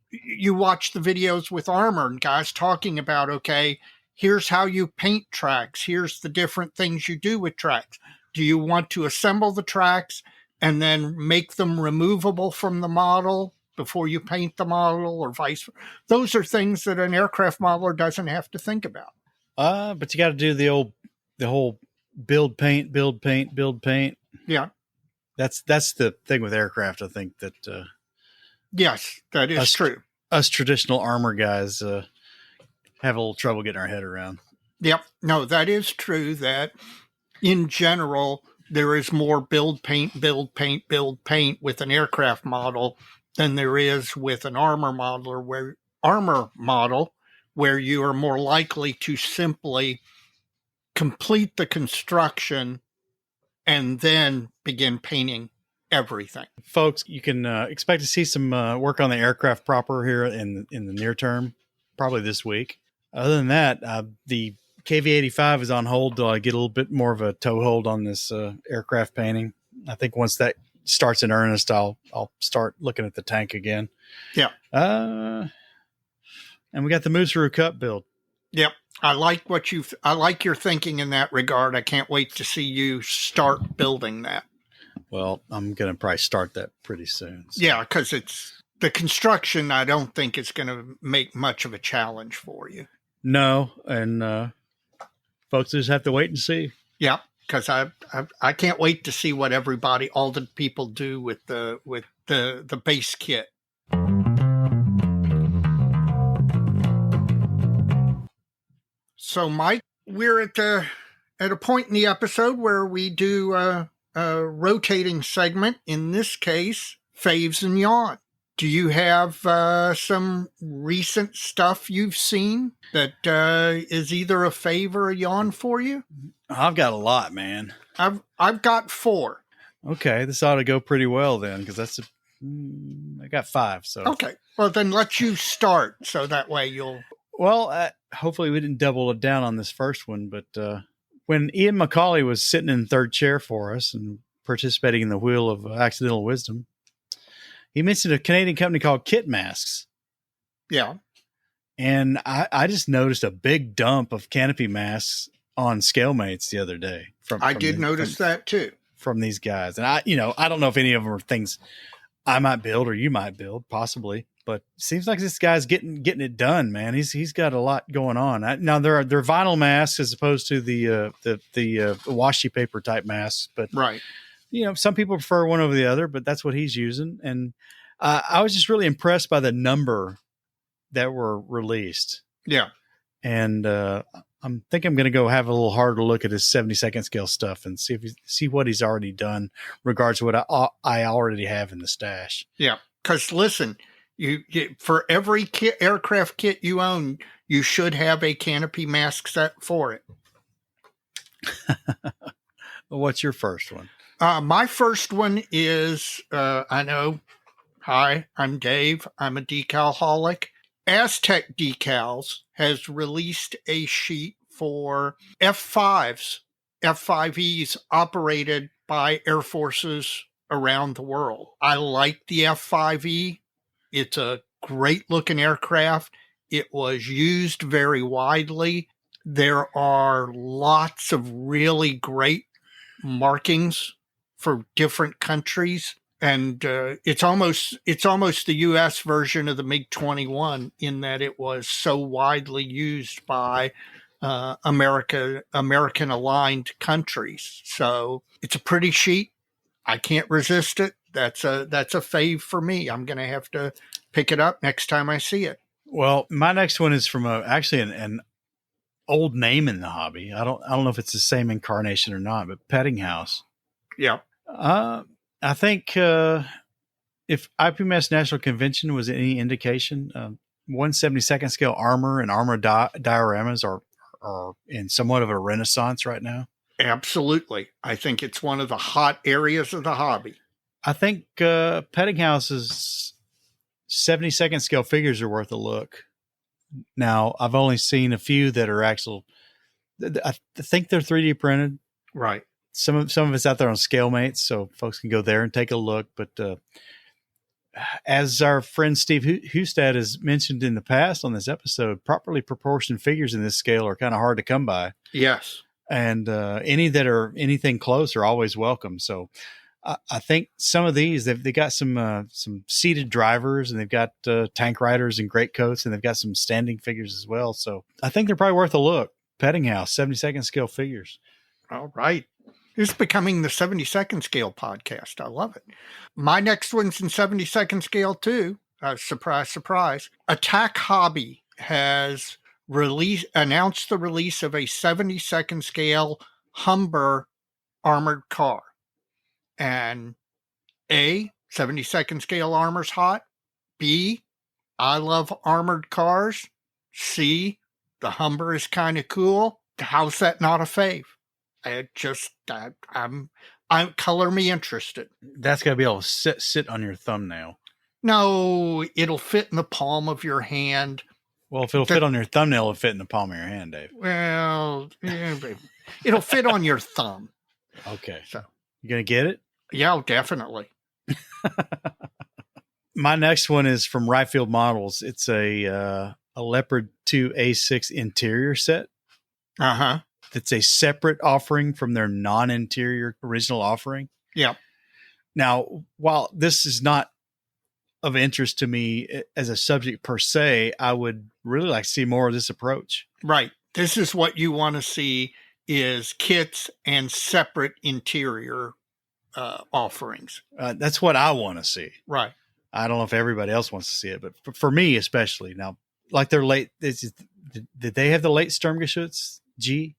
Speaker 3: you watch the videos with armor and guys talking about, okay, here's how you paint tracks. Here's the different things you do with tracks. Do you want to assemble the tracks and then make them removable from the model before you paint the model, or vice versa? Those are things that an aircraft modeler doesn't have to think about.
Speaker 2: But you got to do the whole build, paint.
Speaker 3: Yeah.
Speaker 2: That's the thing with aircraft. I think that,
Speaker 3: yes, that is true.
Speaker 2: Us traditional armor guys, have a little trouble getting our head around.
Speaker 3: Yep. No, that is true that in general, there is more build, paint with an aircraft model than there is with an armor model where you are more likely to simply complete the construction and then begin painting everything.
Speaker 2: Folks, you can expect to see some work on the aircraft proper here in the near term, probably this week. Other than that, the KV-85 is on hold till I get a little bit more of a toehold on this aircraft painting. I think once that starts in earnest, I'll start looking at the tank again.
Speaker 3: Yeah.
Speaker 2: And we got the Mooseru Cup build.
Speaker 3: Yep. I like your thinking in that regard. I can't wait to see you start building that.
Speaker 2: Well, I'm going to probably start that pretty soon. So.
Speaker 3: Yeah, because it's the construction. I don't think it's going to make much of a challenge for you.
Speaker 2: No, and folks just have to wait and see.
Speaker 3: Yeah, because I can't wait to see what all the people do with the base kit. So, Mike, we're at a point in the episode where we do a rotating segment. In this case, faves and yawn. Do you have some recent stuff you've seen that is either a fave or a yawn for you?
Speaker 2: I've got a lot, man.
Speaker 3: I've got 4.
Speaker 2: Okay, this ought to go pretty well then, because I got 5. So
Speaker 3: Okay, well then let you start, so that way you'll.
Speaker 2: Well, hopefully we didn't double it down on this first one, but when Ian McCauley was sitting in third chair for us and participating in the Wheel of Accidental Wisdom, he mentioned a Canadian company called Kit Masks.
Speaker 3: Yeah.
Speaker 2: And I just noticed a big dump of canopy masks on ScaleMates the other day.
Speaker 3: I did notice that too.
Speaker 2: From these guys. And I don't know if any of them are things I might build or you might build, possibly. But it seems like this guy's getting it done, man. He's got a lot going on. Now they're vinyl masks as opposed to the washi paper type masks. But
Speaker 3: right.
Speaker 2: Some people prefer one over the other, but that's what he's using. And I was just really impressed by the number that were released.
Speaker 3: Yeah.
Speaker 2: And I'm going to go have a little harder look at his 72nd scale stuff and see what he's already done, regards to what I already have in the stash.
Speaker 3: Yeah. Because listen, you for every aircraft kit you own, you should have a canopy mask set for it.
Speaker 2: What's your first one?
Speaker 3: My first one is, I know, hi, I'm Dave. I'm a decalholic. Aztec Decals has released a sheet for F5s, F5Es operated by Air Forces around the world. I like the F5E. It's a great looking aircraft. It was used very widely. There are lots of really great markings for different countries. And it's almost the U.S. version of the MiG-21 in that it was so widely used by American aligned countries. So it's a pretty sheet. I can't resist it. That's a fave for me. I'm going to have to pick it up next time I see it.
Speaker 2: Well, my next one is from actually an old name in the hobby. I don't know if it's the same incarnation or not, but Petting House.
Speaker 3: Yeah.
Speaker 2: I think if IPMS National Convention was any indication, 172nd scale armor and armor dioramas are in somewhat of a renaissance right now.
Speaker 3: Absolutely. I think it's one of the hot areas of the hobby.
Speaker 2: I think Petting House's 72nd scale figures are worth a look. Now, I've only seen a few that are actual. I think they're 3D printed.
Speaker 3: Right.
Speaker 2: Some of it's out there on ScaleMates, so folks can go there and take a look. But as our friend Steve Hustad has mentioned in the past on this episode, properly proportioned figures in this scale are kind of hard to come by.
Speaker 3: Yes. And
Speaker 2: any that are anything close are always welcome. So I think some of these, they've got some seated drivers, and they've got tank riders and greatcoats, and they've got some standing figures as well. So I think they're probably worth a look. Petting House, 72nd scale figures.
Speaker 3: All right. This is becoming the 72nd scale podcast. I love it. My next one's in 72nd scale too. Surprise, surprise. Attack Hobby has announced the release of a 72nd scale Humber armored car. And A, 72nd scale armor's hot. B, I love armored cars. C, the Humber is kind of cool. How's that not a fave? I'm color me interested.
Speaker 2: That's got to be able to sit on your thumbnail.
Speaker 3: No, it'll fit in the palm of your hand.
Speaker 2: Well, if it'll fit on your thumbnail, it'll fit in the palm of your hand, Dave.
Speaker 3: Well, yeah, it'll fit on your thumb.
Speaker 2: Okay.
Speaker 3: So
Speaker 2: you going to get it?
Speaker 3: Yeah, definitely.
Speaker 2: My next one is from Right Field Models. It's a Leopard 2 A6 interior set.
Speaker 3: Uh-huh.
Speaker 2: That's a separate offering from their non-interior original offering.
Speaker 3: Yeah.
Speaker 2: Now, while this is not of interest to me as a subject per se, I would really like to see more of this approach.
Speaker 3: Right. This is what you want to see is kits and separate interior offerings.
Speaker 2: That's what I want to see.
Speaker 3: Right.
Speaker 2: I don't know if everybody else wants to see it, but for me especially. Now, like their late, did they have the late Sturmgeschütz G?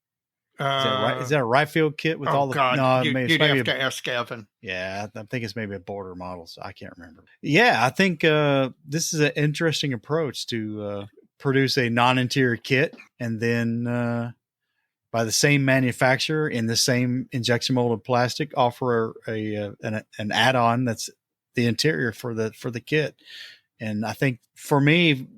Speaker 2: Is that right? Is that a right field kit with all the?
Speaker 3: God,
Speaker 2: No,
Speaker 3: you'd have to ask Evan.
Speaker 2: Yeah, I think it's maybe a border model, so I can't remember. Yeah, I think this is an interesting approach to produce a non-interior kit, and then by the same manufacturer in the same injection molded plastic, offer an add-on that's the interior for the kit. And I think for me,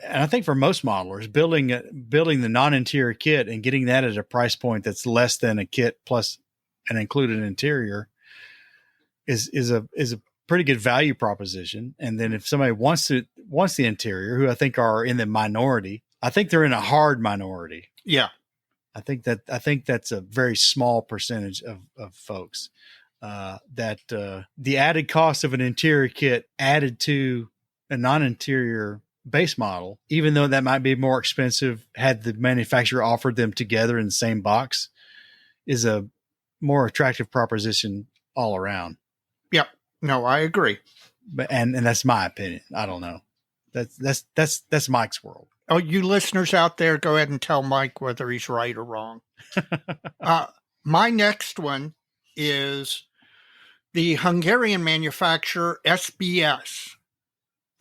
Speaker 2: and I think for most modelers, building the non-interior kit and getting that at a price point that's less than a kit plus an included interior is a pretty good value proposition. And then if somebody wants the interior, who I think are in the minority, I think they're in a hard minority.
Speaker 3: Yeah.
Speaker 2: I think that's a very small percentage of folks that the added cost of an interior kit added to a non-interior base model, even though that might be more expensive had the manufacturer offered them together in the same box, is a more attractive proposition all around.
Speaker 3: Yep. No, I agree.
Speaker 2: But and that's my opinion. I don't know. That's Mike's world.
Speaker 3: Oh, you listeners out there, go ahead and tell Mike whether he's right or wrong. My next one is the Hungarian manufacturer SBS.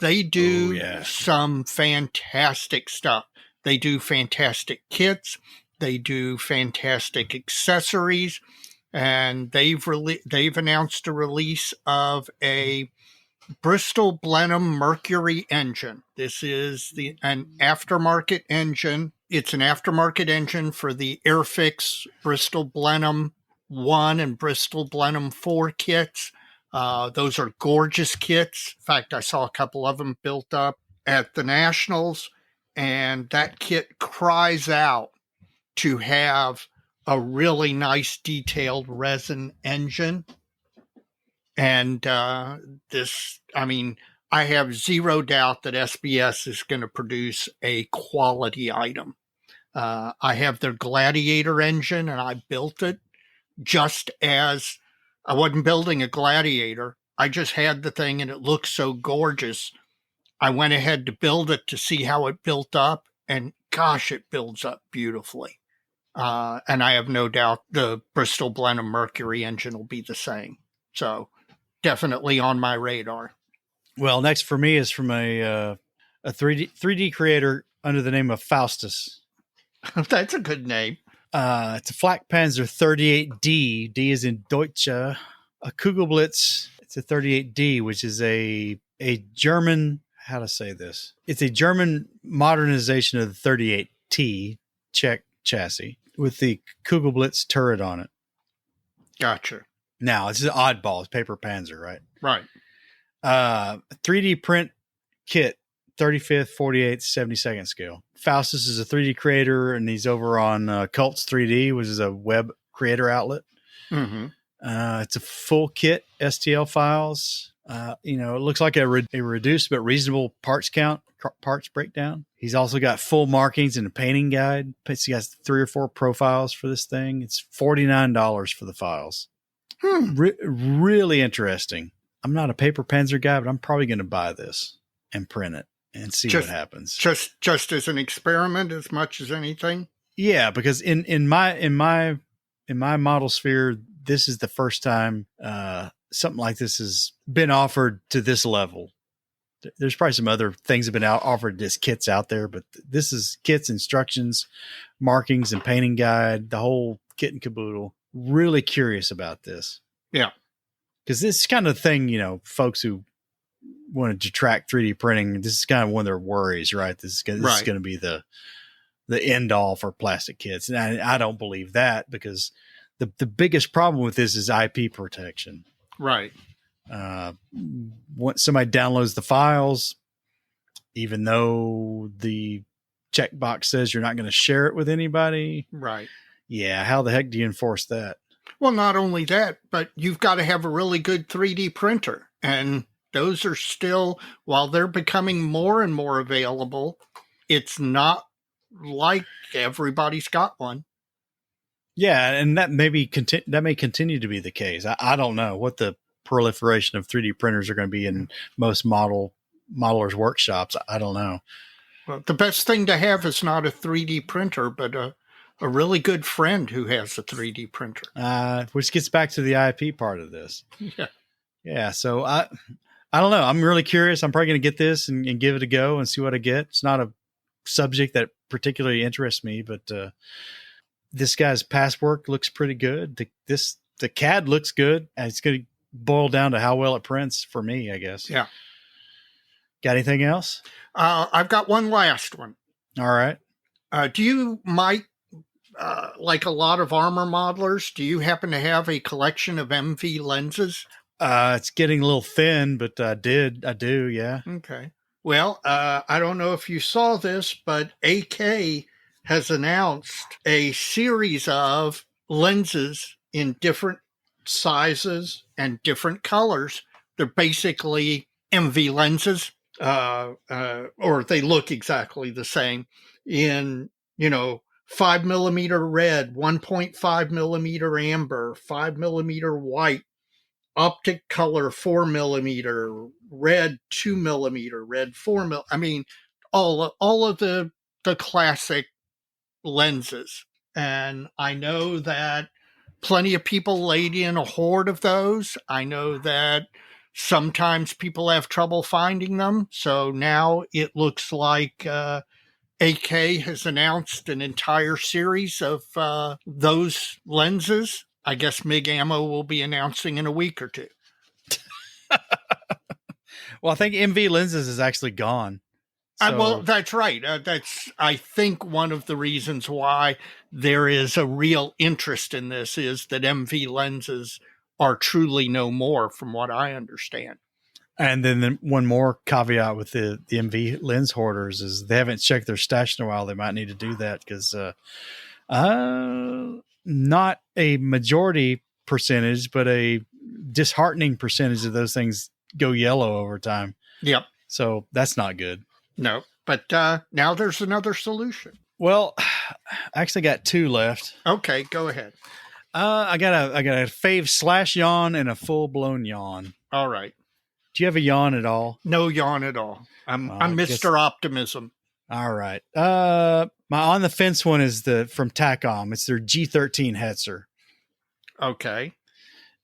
Speaker 3: They do some fantastic stuff. They do fantastic kits. They do fantastic accessories. And they've announced a release of a Bristol Blenheim Mercury engine. This is an aftermarket engine. It's an aftermarket engine for the Airfix Bristol Blenheim 1 and Bristol Blenheim 4 kits. Those are gorgeous kits. In fact, I saw a couple of them built up at the Nationals, and that kit cries out to have a really nice detailed resin engine. And I have zero doubt that SBS is going to produce a quality item. I have their Gladiator engine, and I built it just as I wasn't building a Gladiator. I just had the thing, and it looked so gorgeous. I went ahead to build it to see how it built up, and gosh, it builds up beautifully. And I have no doubt the Bristol Blenheim Mercury engine will be the same. So definitely on my radar.
Speaker 2: Well, next for me is from a 3D creator under the name of Faustus.
Speaker 3: That's a good name.
Speaker 2: It's a Flak Panzer 38D. D is in Deutsche. A Kugelblitz. It's a 38D, which is a German, how to say this? It's a German modernization of the 38T Czech chassis with the Kugelblitz turret on it.
Speaker 3: Gotcha.
Speaker 2: Now, it's an oddball. It's paper Panzer, right?
Speaker 3: Right.
Speaker 2: 3D print kit, 35th, 48th, 72nd scale. Faustus is a 3D creator, and he's over on Cults 3D, which is a web creator outlet.
Speaker 3: Mm-hmm.
Speaker 2: It's a full kit, STL files. It looks like a reduced but reasonable parts count, parts breakdown. He's also got full markings and a painting guide. He has 3 or 4 profiles for this thing. It's $49 for the files. Really interesting. I'm not a paper Panzer guy, but I'm probably going to buy this and print it and see what happens.
Speaker 3: Just as an experiment, as much as anything.
Speaker 2: Yeah, because in my model sphere, this is the first time something like this has been offered to this level. There's probably some other things have been offered as kits out there, but this is kits, instructions, markings, and painting guide, the whole kit and caboodle. Really curious about this.
Speaker 3: Yeah.
Speaker 2: Because this is kind of thing, folks who want to detract 3D printing, this is kind of one of their worries, right? This is going to be the end all for plastic kits. And I don't believe that, because the biggest problem with this is IP protection.
Speaker 3: Right.
Speaker 2: Once somebody downloads the files, even though the checkbox says you're not going to share it with anybody.
Speaker 3: Right.
Speaker 2: Yeah. How the heck do you enforce that?
Speaker 3: Well, not only that, but you've got to have a really good 3D printer. And those are still, while they're becoming more and more available, it's not like everybody's got one.
Speaker 2: Yeah, and that may continue to be the case. I don't know what the proliferation of 3D printers are going to be in most modelers' workshops. I don't know.
Speaker 3: Well, the best thing to have is not a 3D printer, but a a really good friend who has a 3D printer.
Speaker 2: Which gets back to the IP part of this.
Speaker 3: Yeah.
Speaker 2: Yeah. So I don't know. I'm really curious. I'm probably going to get this and give it a go and see what I get. It's not a subject that particularly interests me, but this guy's past work looks pretty good. The CAD looks good, and it's going to boil down to how well it prints for me, I guess.
Speaker 3: Yeah.
Speaker 2: Got anything else?
Speaker 3: I've got one last one.
Speaker 2: All right.
Speaker 3: Do you, Mike, like a lot of armor modelers, do you happen to have a collection of MV lenses?
Speaker 2: It's getting a little thin, but I do. Yeah.
Speaker 3: Okay. Well, I don't know if you saw this, but AK has announced a series of lenses in different sizes and different colors. They're basically MV lenses, or they look exactly the same in, 5mm red, 1.5mm amber, 5mm white, optic color 4mm, red 2mm, red 4mm. I mean, all of the classic lenses. And I know that plenty of people laid in a hoard of those. I know that sometimes people have trouble finding them. So now it looks like AK has announced an entire series of those lenses. I guess MIG Ammo will be announcing in a week or two.
Speaker 2: Well, I think MV lenses is actually gone. So.
Speaker 3: Well, that's right. That's, I think, one of the reasons why there is a real interest in this is that MV lenses are truly no more, from what I understand.
Speaker 2: And then one more caveat with the MV lens hoarders is they haven't checked their stash in a while. They might need to do that because not a majority percentage, but a disheartening percentage of those things go yellow over time.
Speaker 3: Yep.
Speaker 2: So that's not good.
Speaker 3: No, but now there's another solution.
Speaker 2: Well, I actually got two left.
Speaker 3: Okay, go ahead.
Speaker 2: I got a fave slash yawn and a full blown yawn.
Speaker 3: All right.
Speaker 2: Do you have a yawn at all?
Speaker 3: No yawn at all. I'm Mr. Optimism.
Speaker 2: All right. My on the fence one is from TACOM. It's their G13 Hetzer.
Speaker 3: Okay.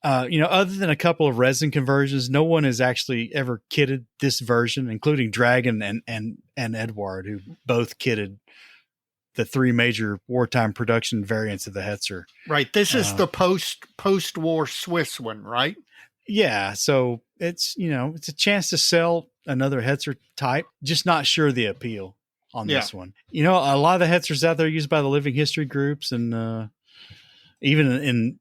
Speaker 2: Other than a couple of resin conversions, no one has actually ever kitted this version, including Dragon and Edward, who both kitted the three major wartime production variants of the Hetzer.
Speaker 3: Right. This is the post-war Swiss one, right?
Speaker 2: Yeah. So it's a chance to sell another Hetzer type. Just not sure the appeal on this one. A lot of the Hetzers out there used by the living history groups, and even in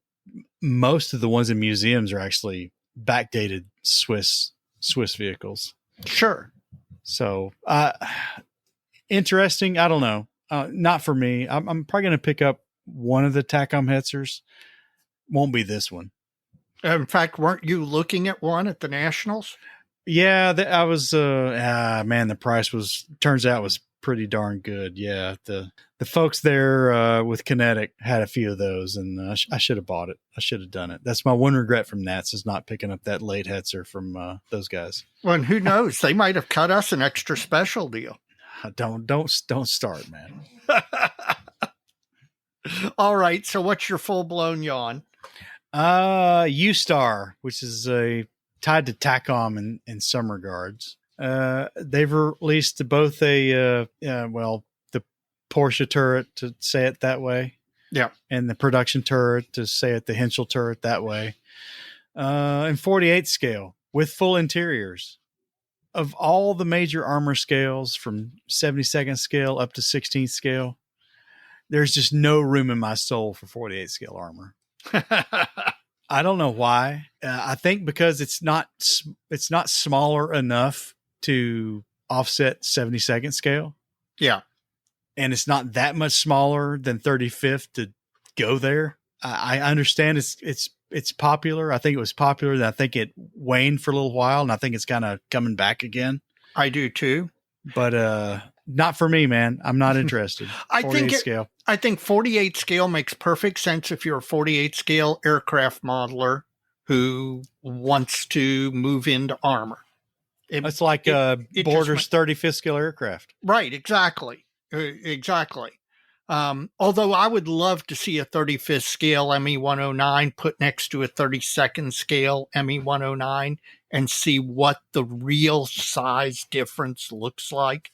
Speaker 2: most of the ones in museums are actually backdated Swiss vehicles.
Speaker 3: Sure.
Speaker 2: So, interesting. I don't know. Not for me. I'm probably going to pick up one of the TACOM Hetzers. Won't be this one.
Speaker 3: In fact, weren't you looking at one at the Nationals?
Speaker 2: Yeah, I was, man, the price turns out was pretty darn good. Yeah. The folks there with Kinetic had a few of those, and I should have bought it. I should have done it. That's my one regret from Nats, is not picking up that late Hetzer from those guys.
Speaker 3: Well, and who knows? They might have cut us an extra special deal.
Speaker 2: Don't start, man.
Speaker 3: All right. So what's your full-blown yawn?
Speaker 2: U-Star, which is tied to TACOM in some regards. They've released both the Porsche turret, to say it that way.
Speaker 3: Yeah.
Speaker 2: And the production turret, to say it the Henschel turret that way. In 48 scale with full interiors. Of all the major armor scales from 72nd scale up to 16th scale, there's just no room in my soul for 48 scale armor. I don't know why. I think because it's not smaller enough to offset 72nd scale.
Speaker 3: Yeah.
Speaker 2: And it's not that much smaller than 35th to go there. I understand it's popular. I think it was popular. I think it waned for a little while, and I think it's kind of coming back again.
Speaker 3: I do too.
Speaker 2: But not for me, man. I'm not interested.
Speaker 3: I think 48 scale makes perfect sense if you're a 48 scale aircraft modeler who wants to move into armor.
Speaker 2: It's like Borders 35th scale aircraft.
Speaker 3: Right, exactly. Exactly. Although I would love to see a 35th scale ME 109 put next to a 32nd scale ME 109 and see what the real size difference looks like.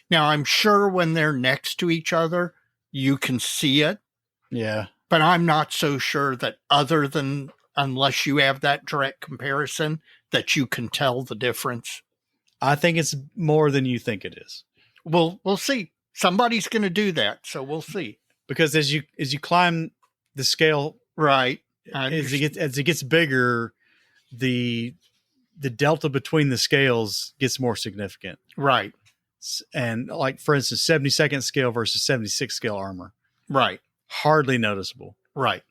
Speaker 3: Now, I'm sure when they're next to each other, you can see it.
Speaker 2: Yeah.
Speaker 3: But I'm not so sure that unless you have that direct comparison, that you can tell the difference.
Speaker 2: I think it's more than you think it is.
Speaker 3: We'll see. Somebody's going to do that, so we'll see.
Speaker 2: Because as you climb the scale,
Speaker 3: right,
Speaker 2: as it gets bigger, the delta between the scales gets more significant.
Speaker 3: Right.
Speaker 2: And like, for instance, 72nd scale versus 76 scale armor.
Speaker 3: Right.
Speaker 2: Hardly noticeable.
Speaker 3: Right.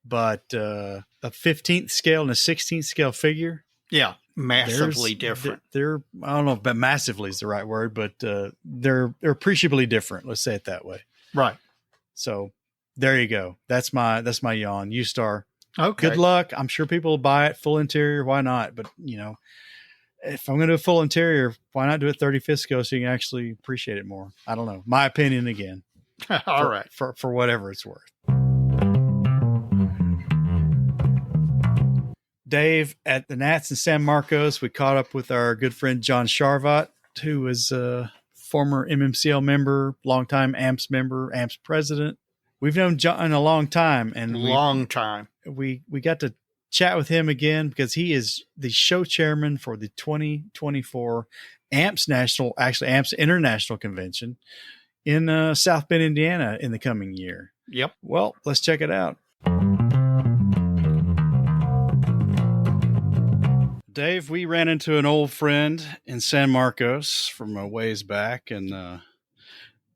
Speaker 2: But a 15th scale and a 16th scale figure.
Speaker 3: Yeah. Massively different.
Speaker 2: They're I don't know if massively is the right word, but they're appreciably different. Let's say it that way.
Speaker 3: Right.
Speaker 2: So there you go. That's my yawn. U-Star.
Speaker 3: Okay.
Speaker 2: Good luck. I'm sure people will buy it full interior. Why not? But if I'm going to do a full interior, why not do it 35th scale so you can actually appreciate it more? I don't know. My opinion again.
Speaker 3: All right.
Speaker 2: For whatever it's worth. Dave, at the Nats in San Marcos, we caught up with our good friend John Sharvat, who is a former MMCL member, longtime AMPS member, AMPS president. We've known John a long time. We got to chat with him again because he is the show chairman for the 2024 AMPS International Convention in South Bend, Indiana in the coming year.
Speaker 3: Yep.
Speaker 2: Well, let's check it out. Dave, we ran into an old friend in San Marcos from a ways back, and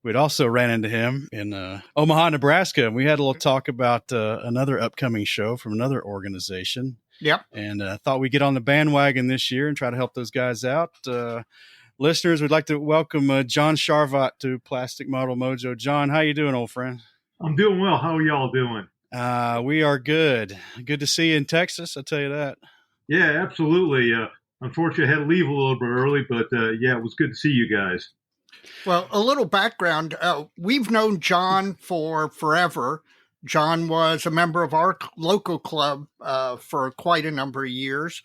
Speaker 2: we'd also ran into him in Omaha, Nebraska, and we had a little talk about another upcoming show from another organization.
Speaker 3: Yep.
Speaker 2: And I thought we'd get on the bandwagon this year and try to help those guys out. Listeners, we'd like to welcome John Sharvat to Plastic Model Mojo. John, how you doing, old friend?
Speaker 5: I'm doing well. How are y'all doing?
Speaker 2: We are good. Good to see you in Texas, I'll tell you that.
Speaker 5: Yeah, absolutely. Unfortunately, I had to leave a little bit early, but yeah, it was good to see you guys.
Speaker 3: Well, a little background. We've known John for forever. John was a member of our local club for quite a number of years.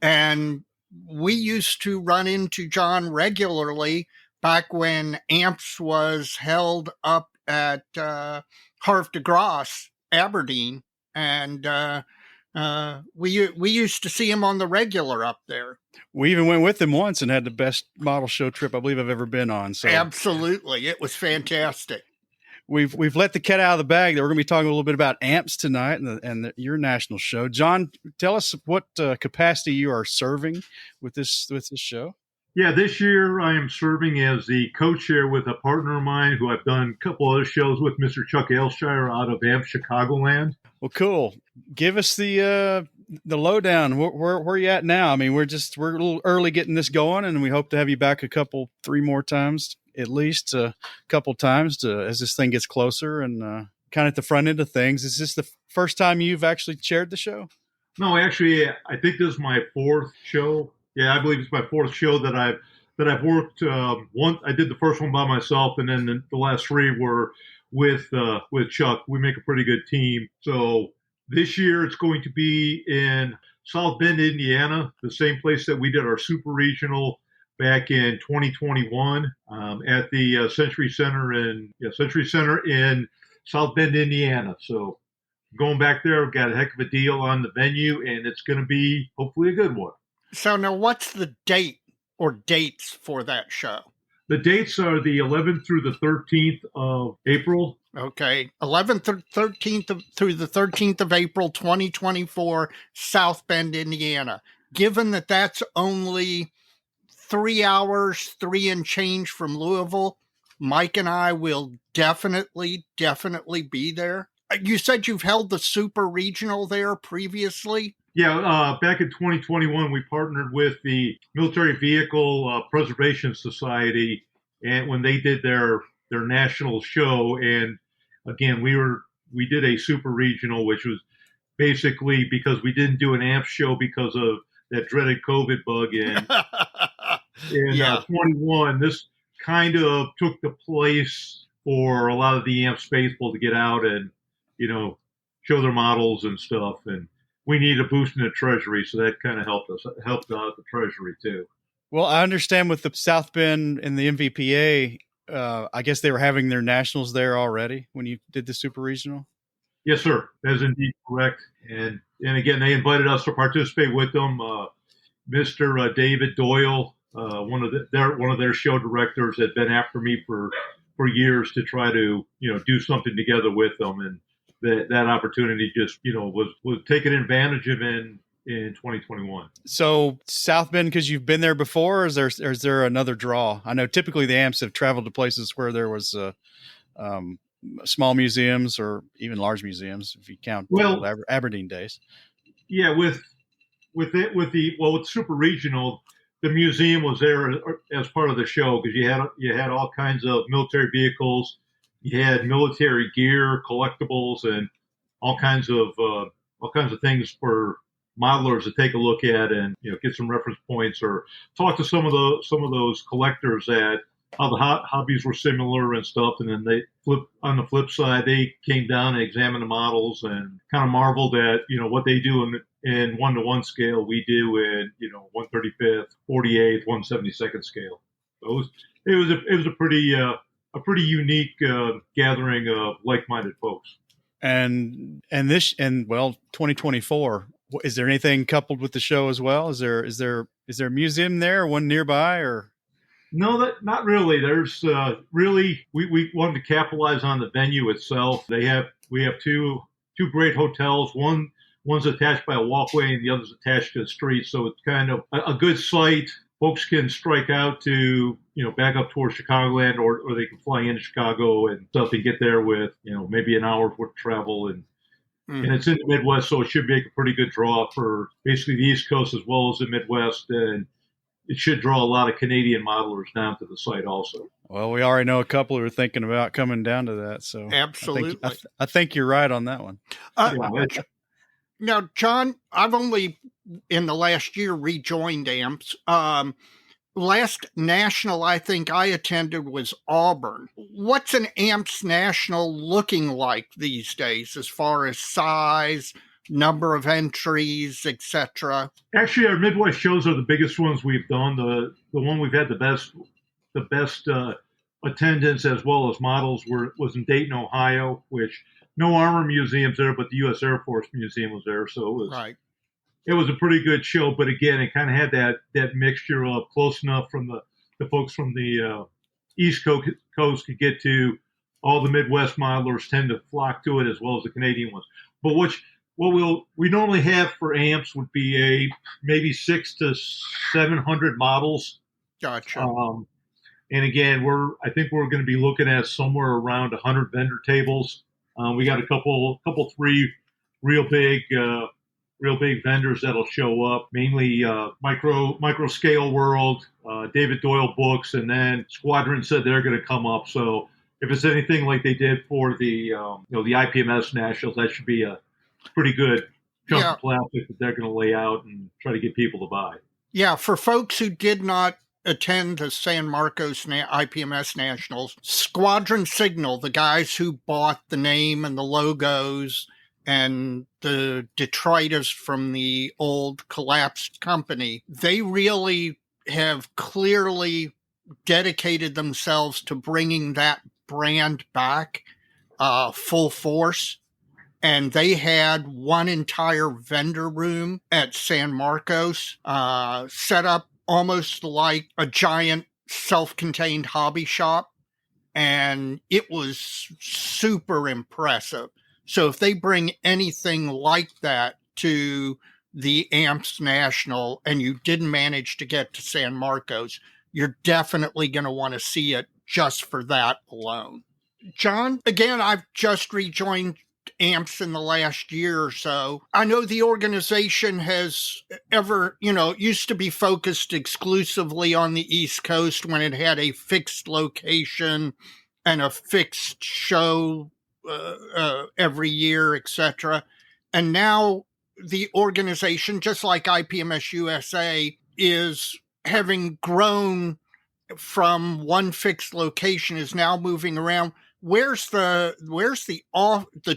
Speaker 3: And we used to run into John regularly back when AMPS was held up at Havre de Grace, Aberdeen. And we used to see him on the regular up there.
Speaker 2: We even went with him once and had the best model show trip I believe I've ever been on. So
Speaker 3: absolutely, it was fantastic.
Speaker 2: We've let the cat out of the bag. That we're going to be talking a little bit about AMPS tonight and your national show. John, tell us what capacity you are serving with this show.
Speaker 5: Yeah, this year I am serving as the co-chair with a partner of mine who I've done a couple other shows with, Mr. Chuck Ailshire out of AMPS Chicagoland.
Speaker 2: Well, cool. Give us the lowdown. Where are you at now? I mean, we're a little early getting this going, and we hope to have you back three more times, at least a couple times as this thing gets closer and kind of at the front end of things. Is this the first time you've actually chaired the show?
Speaker 5: No, actually, I think this is my fourth show. Yeah, I believe it's my fourth show that I've worked. One, I did the first one by myself, and then the last three were with Chuck. We make a pretty good team. So this year it's going to be in South Bend, Indiana, the same place that we did our super regional back in 2021 at the Century Center in South Bend, Indiana. So going back there, we've got a heck of a deal on the venue, and it's going to be hopefully a good one.
Speaker 3: So now what's the date or dates for that show?
Speaker 5: The dates are the 11th through the 13th of April.
Speaker 3: Okay. 11th, 13th through the 13th of April, 2024, South Bend, Indiana. Given that that's only 3 hours, 3 and change from Louisville, Mike and I will definitely be there. You said you've held the super regional there previously?
Speaker 5: Yeah, back in 2021, we partnered with the Military Vehicle Preservation Society, and when they did their national show, and again, we did a super regional, which was basically because we didn't do an AMPS show because of that dreaded COVID bug. In 21, this kind of took the place for a lot of the AMPS faithful to get out and, show their models and stuff. And we need a boost in the treasury, so that kind of helped out the treasury too.
Speaker 2: Well, I understand with the South Bend and the MVPA, I guess they were having their nationals there already when you did the super regional.
Speaker 5: Yes, sir. That is indeed correct. And again, they invited us to participate with them. Mr. David Doyle, one of their show directors, had been after me for years to try to do something together with them, and that opportunity just was taken advantage of in 2021. So
Speaker 2: South Bend, because you've been there before, or is there another draw? I know typically the AMPS have traveled to places where there was small museums or even large museums, if you count Aberdeen days.
Speaker 5: Yeah, with Super Regional, the museum was there as part of the show because you had all kinds of military vehicles, you had military gear, collectibles, and all kinds of things for modelers to take a look at and get some reference points or talk to some of those collectors that how the hobbies were similar and stuff. And then on the flip side, they came down and examined the models and kind of marveled at what they do in 1-to-1 scale, we do in 1/35th, 48th, 1/72nd scale. So it was a pretty unique gathering of like-minded folks.
Speaker 2: And 2024. Is there anything coupled with the show as well? Is there a museum there, or one nearby, or?
Speaker 5: No, not really. There's we wanted to capitalize on the venue itself. We have two great hotels. One's attached by a walkway and the other's attached to a street. So it's kind of a good site. Folks can strike out to, back up towards Chicagoland or they can fly into Chicago and stuff and get there with, maybe an hour's worth of travel. And it's in the Midwest, so it should make a pretty good draw for basically the East Coast as well as the Midwest. And it should draw a lot of Canadian modelers down to the site also.
Speaker 2: Well, we already know a couple who are thinking about coming down to that. So
Speaker 3: absolutely.
Speaker 2: I think you're right on that one.
Speaker 3: Now, John, I've only in the last year rejoined AMPS. Last national I think I attended was Auburn. What's an AMPS national looking like these days as far as size, number of entries, etc.?
Speaker 5: Actually, our Midwest shows are the biggest ones we've done. The one we've had the best attendance as well as models was in Dayton, Ohio, which no armor museums there, but the U.S. Air Force Museum was there. So it was
Speaker 3: right.
Speaker 5: It was a pretty good show, but again, it kind of had that mixture of close enough from the folks from the East Coast could get to. All the Midwest modelers tend to flock to it as well as the Canadian ones. But what we normally have for AMPS would be maybe 600 to 700 models.
Speaker 3: Gotcha.
Speaker 5: And again, I think we're going to be looking at somewhere around 100 vendor tables. We got a couple, three real big vendors that'll show up. Mainly Micro Scale World, David Doyle Books, and then Squadron said they're going to come up. So if it's anything like they did for the the IPMS Nationals, that should be a pretty good chunk of plastic that they're going to lay out and try to get people to buy.
Speaker 3: Yeah, for folks who did not attend the San Marcos IPMS Nationals, Squadron Signal, the guys who bought the name and the logos and the detritus from the old collapsed company, they really have clearly dedicated themselves to bringing that brand back full force. And they had one entire vendor room at San Marcos set up almost like a giant self-contained hobby shop. And it was super impressive. So if they bring anything like that to the AMPS National and you didn't manage to get to San Marcos, you're definitely going to want to see it just for that alone. John, again, I've just rejoined AMPS in the last year or so. I know the organization has used to be focused exclusively on the East Coast when it had a fixed location and a fixed show every year, etc. And now the organization, just like IPMS USA, is having grown from one fixed location, is now moving around. where's the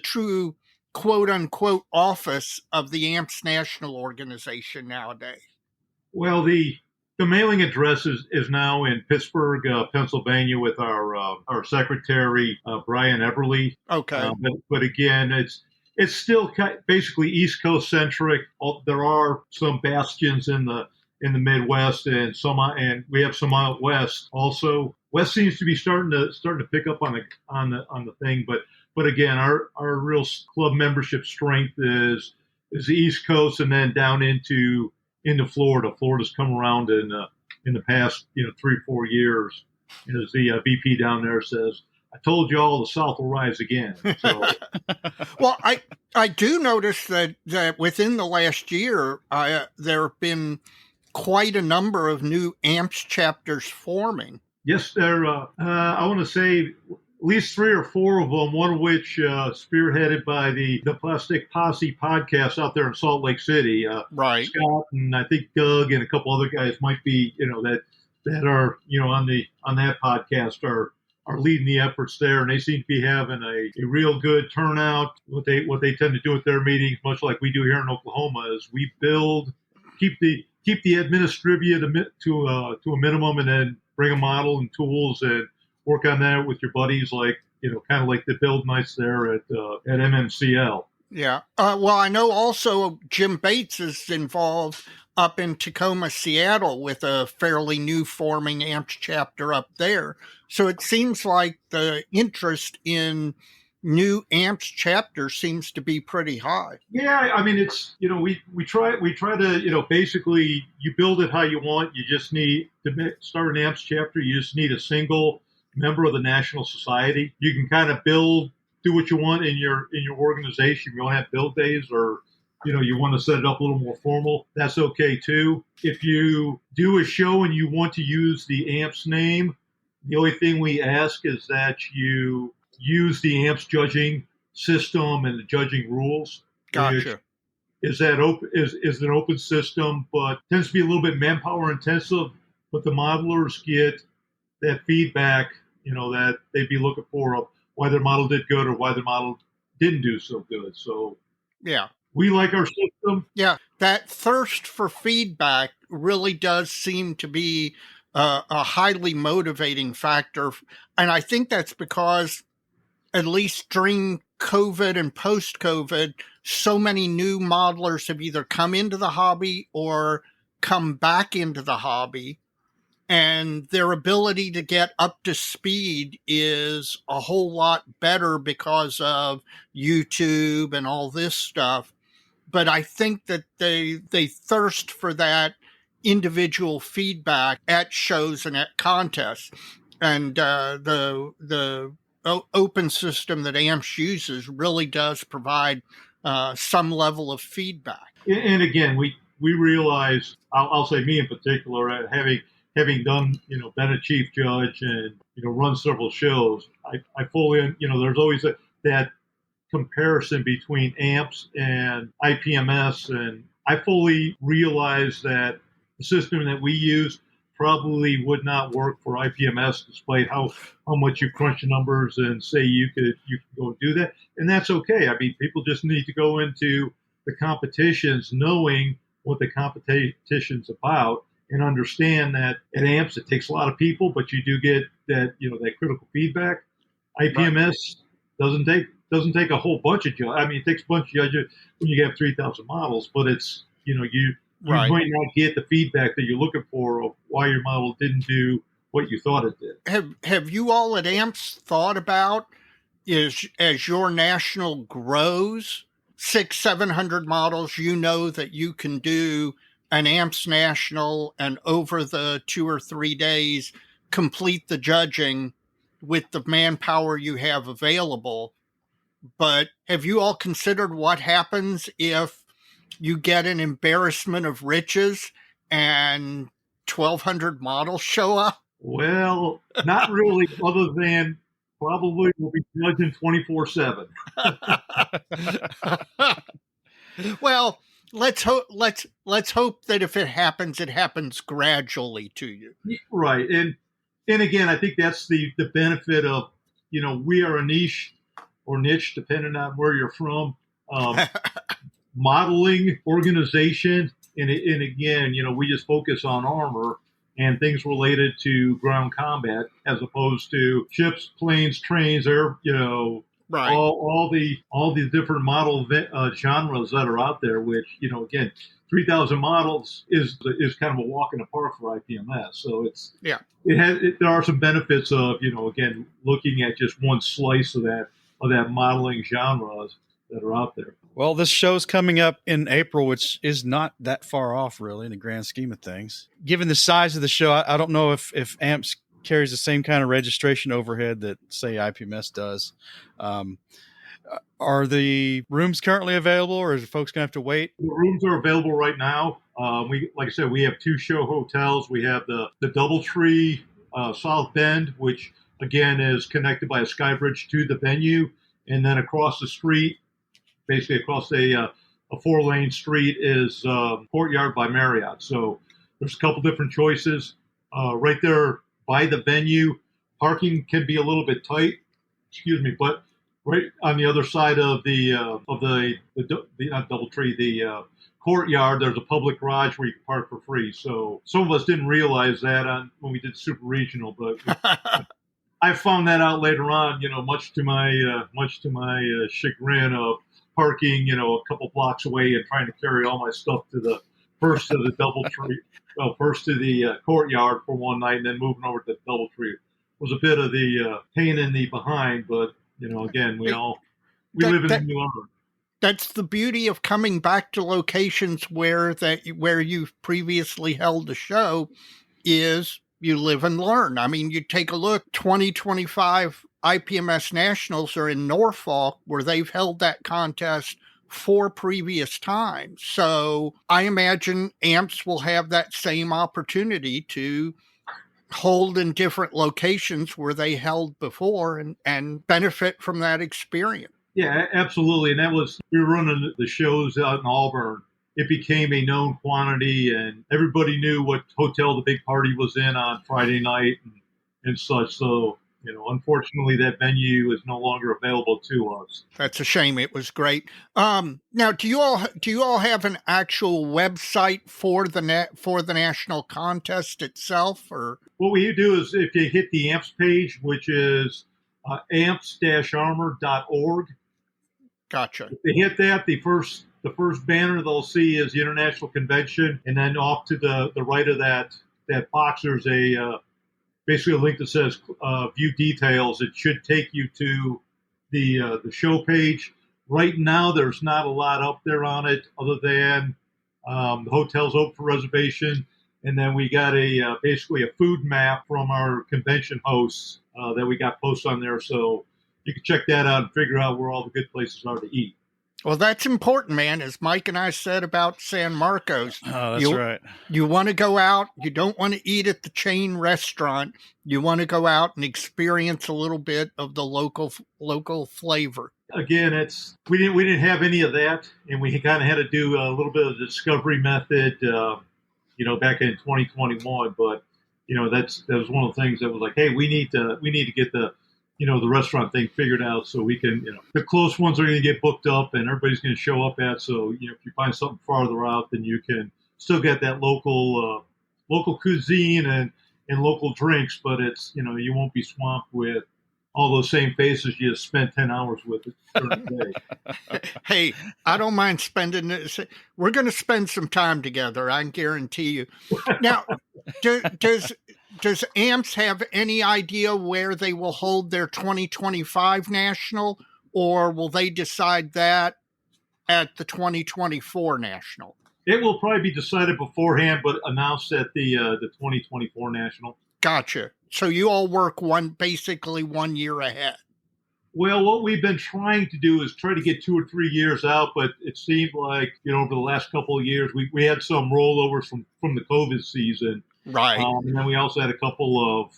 Speaker 3: true quote unquote office of the AMPS national organization nowadays?
Speaker 5: Well, the mailing address is now in Pittsburgh, Pennsylvania, with our secretary Brian Eberly.
Speaker 3: Okay.
Speaker 5: But again, it's still basically East Coast centric. There are some bastions in the Midwest and we have some out west also. West seems to be starting to pick up on the thing, but again, our real club membership strength is the East Coast, and then down into Florida. Florida's come around in the past 3-4 years. As the VP down there says, "I told you all, the South will rise again." So.
Speaker 3: Well, I do notice that within the last year, there have been quite a number of new AMPS chapters forming.
Speaker 5: Yes, there. I want to say at least 3 or 4 of them. One of which spearheaded by the Plastic Posse podcast out there in Salt Lake City.
Speaker 3: Right.
Speaker 5: Scott and I think Doug and a couple other guys might be that are on that podcast are leading the efforts there, and they seem to be having a real good turnout. What they tend to do at their meetings, much like we do here in Oklahoma, is we keep the administrivia to a minimum, and then bring a model and tools and work on that with your buddies, like kind of like the build nights there at MMCL.
Speaker 3: Yeah. Well, I know also Jim Bates is involved up in Tacoma, Seattle, with a fairly new forming AMPS chapter up there. So it seems like the interest in new AMPS chapters seems to be pretty high.
Speaker 5: Yeah, I mean, it's we try to basically you build it how you want. You just need to start an AMPS chapter. You just need a single member of the National Society. You can kind of do what you want in your organization. You want to have build days, or you want to set it up a little more formal. That's okay too. If you do a show and you want to use the AMPS name, the only thing we ask is that you use the AMPS judging system and the judging rules.
Speaker 3: Gotcha.
Speaker 5: Is an open system, but tends to be a little bit manpower intensive. But the modelers get that feedback, that they'd be looking for of why their model did good or why their model didn't do so good. So
Speaker 3: yeah,
Speaker 5: we like our system.
Speaker 3: Yeah, that thirst for feedback really does seem to be a highly motivating factor, and I think that's because, at least during COVID and post-COVID, so many new modelers have either come into the hobby or come back into the hobby, and their ability to get up to speed is a whole lot better because of YouTube and all this stuff. But I think that they thirst for that individual feedback at shows and at contests. And the open system that AMPS uses really does provide some level of feedback.
Speaker 5: And again, we realize, I'll say me in particular, having done, been a chief judge and, run several shows, I fully, there's always that comparison between AMPS and IPMS. And I fully realize that the system that we use probably would not work for IPMS, despite how much you crunch the numbers and say you could go do that. And that's okay. I mean, people just need to go into the competitions knowing what the competition's about, and understand that at AMPS it takes a lot of people, but you do get that that critical feedback. IPMS doesn't take a whole bunch of judges. I mean, it takes a bunch of judges when you have 3,000 models, but it's you might not get the feedback that you're looking for of why your model didn't do what you thought it did.
Speaker 3: Have you all at AMPS thought about, as your national grows, 600-700 models, that you can do an AMPS national and over the 2 or 3 days complete the judging with the manpower you have available? But have you all considered what happens if you get an embarrassment of riches and 1,200 models show up?
Speaker 5: Well, not really, other than probably we'll be judging 24/7.
Speaker 3: Well, let's hope that if it happens gradually to you.
Speaker 5: Right. And again, I think that's the benefit of we are a niche or niche, depending on where you're from, modeling organization. And again, we just focus on armor and things related to ground combat, as opposed to ships, planes, trains, air,
Speaker 3: Right.
Speaker 5: all the different model genres that are out there. Which, again, 3,000 models is kind of a walk in the park for IPMS. So there are some benefits of again, looking at just one slice of that modeling genres that are out there.
Speaker 2: Well, this show's coming up in April, which is not that far off, really, in the grand scheme of things. Given the size of the show, I don't know if AMPS carries the same kind of registration overhead that, say, IPMS does. Are the rooms currently available, or is folks going to have to wait?
Speaker 5: The rooms are available right now. Like I said, we have 2 show hotels. We have the DoubleTree South Bend, which, again, is connected by a sky bridge to the venue. And then across the street, basically across a 4-lane street, is Courtyard by Marriott. So there's a couple different choices. Right there by the venue, parking can be a little bit tight, but right on the other side of the not DoubleTree, the Courtyard, there's a public garage where you can park for free. So some of us didn't realize that when we did Super Regional, but I found that out later on, much to my chagrin of parking, a couple blocks away and trying to carry all my stuff to the first to the first to the Courtyard for one night, and then moving over to the DoubleTree was a bit of the pain in the behind. But again, we live in New York.
Speaker 3: That's the beauty of coming back to locations where you've previously held the show, is you live and learn. I mean, you take a look, 2025 IPMS Nationals are in Norfolk, where they've held that contest 4 previous times. So I imagine AMPS will have that same opportunity to hold in different locations where they held before and benefit from that experience.
Speaker 5: Yeah, absolutely. And we were running the shows out in Auburn. It became a known quantity, and everybody knew what hotel the big party was in on Friday night and such. So, unfortunately, that venue is no longer available to us.
Speaker 3: That's a shame. It was great. Now, do you all have an actual website for the national contest itself, or
Speaker 5: what we do is, if you hit the AMPS page, which is amps-armor.org.
Speaker 3: Gotcha.
Speaker 5: If they hit that, the first banner they'll see is the International Convention, and then off to the right of that box, there's basically a link that says view details. It should take you to the show page. Right now, there's not a lot up there on it, other than the hotel's open for reservation, and then we got basically a food map from our convention hosts that we got posted on there. So you can check that out and figure out where all the good places are to eat.
Speaker 3: Well, that's important, man. As Mike and I said about San Marcos.
Speaker 2: Oh, that's right.
Speaker 3: You want to go out. You don't want to eat at the chain restaurant. You want to go out and experience a little bit of the local flavor. Again,
Speaker 5: we didn't have any of that, and we kind of had to do a little bit of the discovery method, back in 2021. But that was one of the things that was like, hey, we need to get the restaurant thing figured out, so we can, the close ones are going to get booked up and everybody's going to show up at. So, if you find something farther out, then you can still get that local cuisine and local drinks, but it's, you won't be swamped with all those same faces you just spent 10 hours with during the day.
Speaker 3: Hey, I don't mind spending this. We're going to spend some time together, I can guarantee you. Now, does AMPS have any idea where they will hold their 2025 national, or will they decide that at the 2024 national?
Speaker 5: It will probably be decided beforehand, but announced at the 2024 national.
Speaker 3: Gotcha. So you all work basically 1 year ahead.
Speaker 5: Well, what we've been trying to do is try to get 2 or 3 years out, but it seemed like, over the last couple of years, we had some rollovers from the COVID season.
Speaker 3: Right.
Speaker 5: And then we also had a couple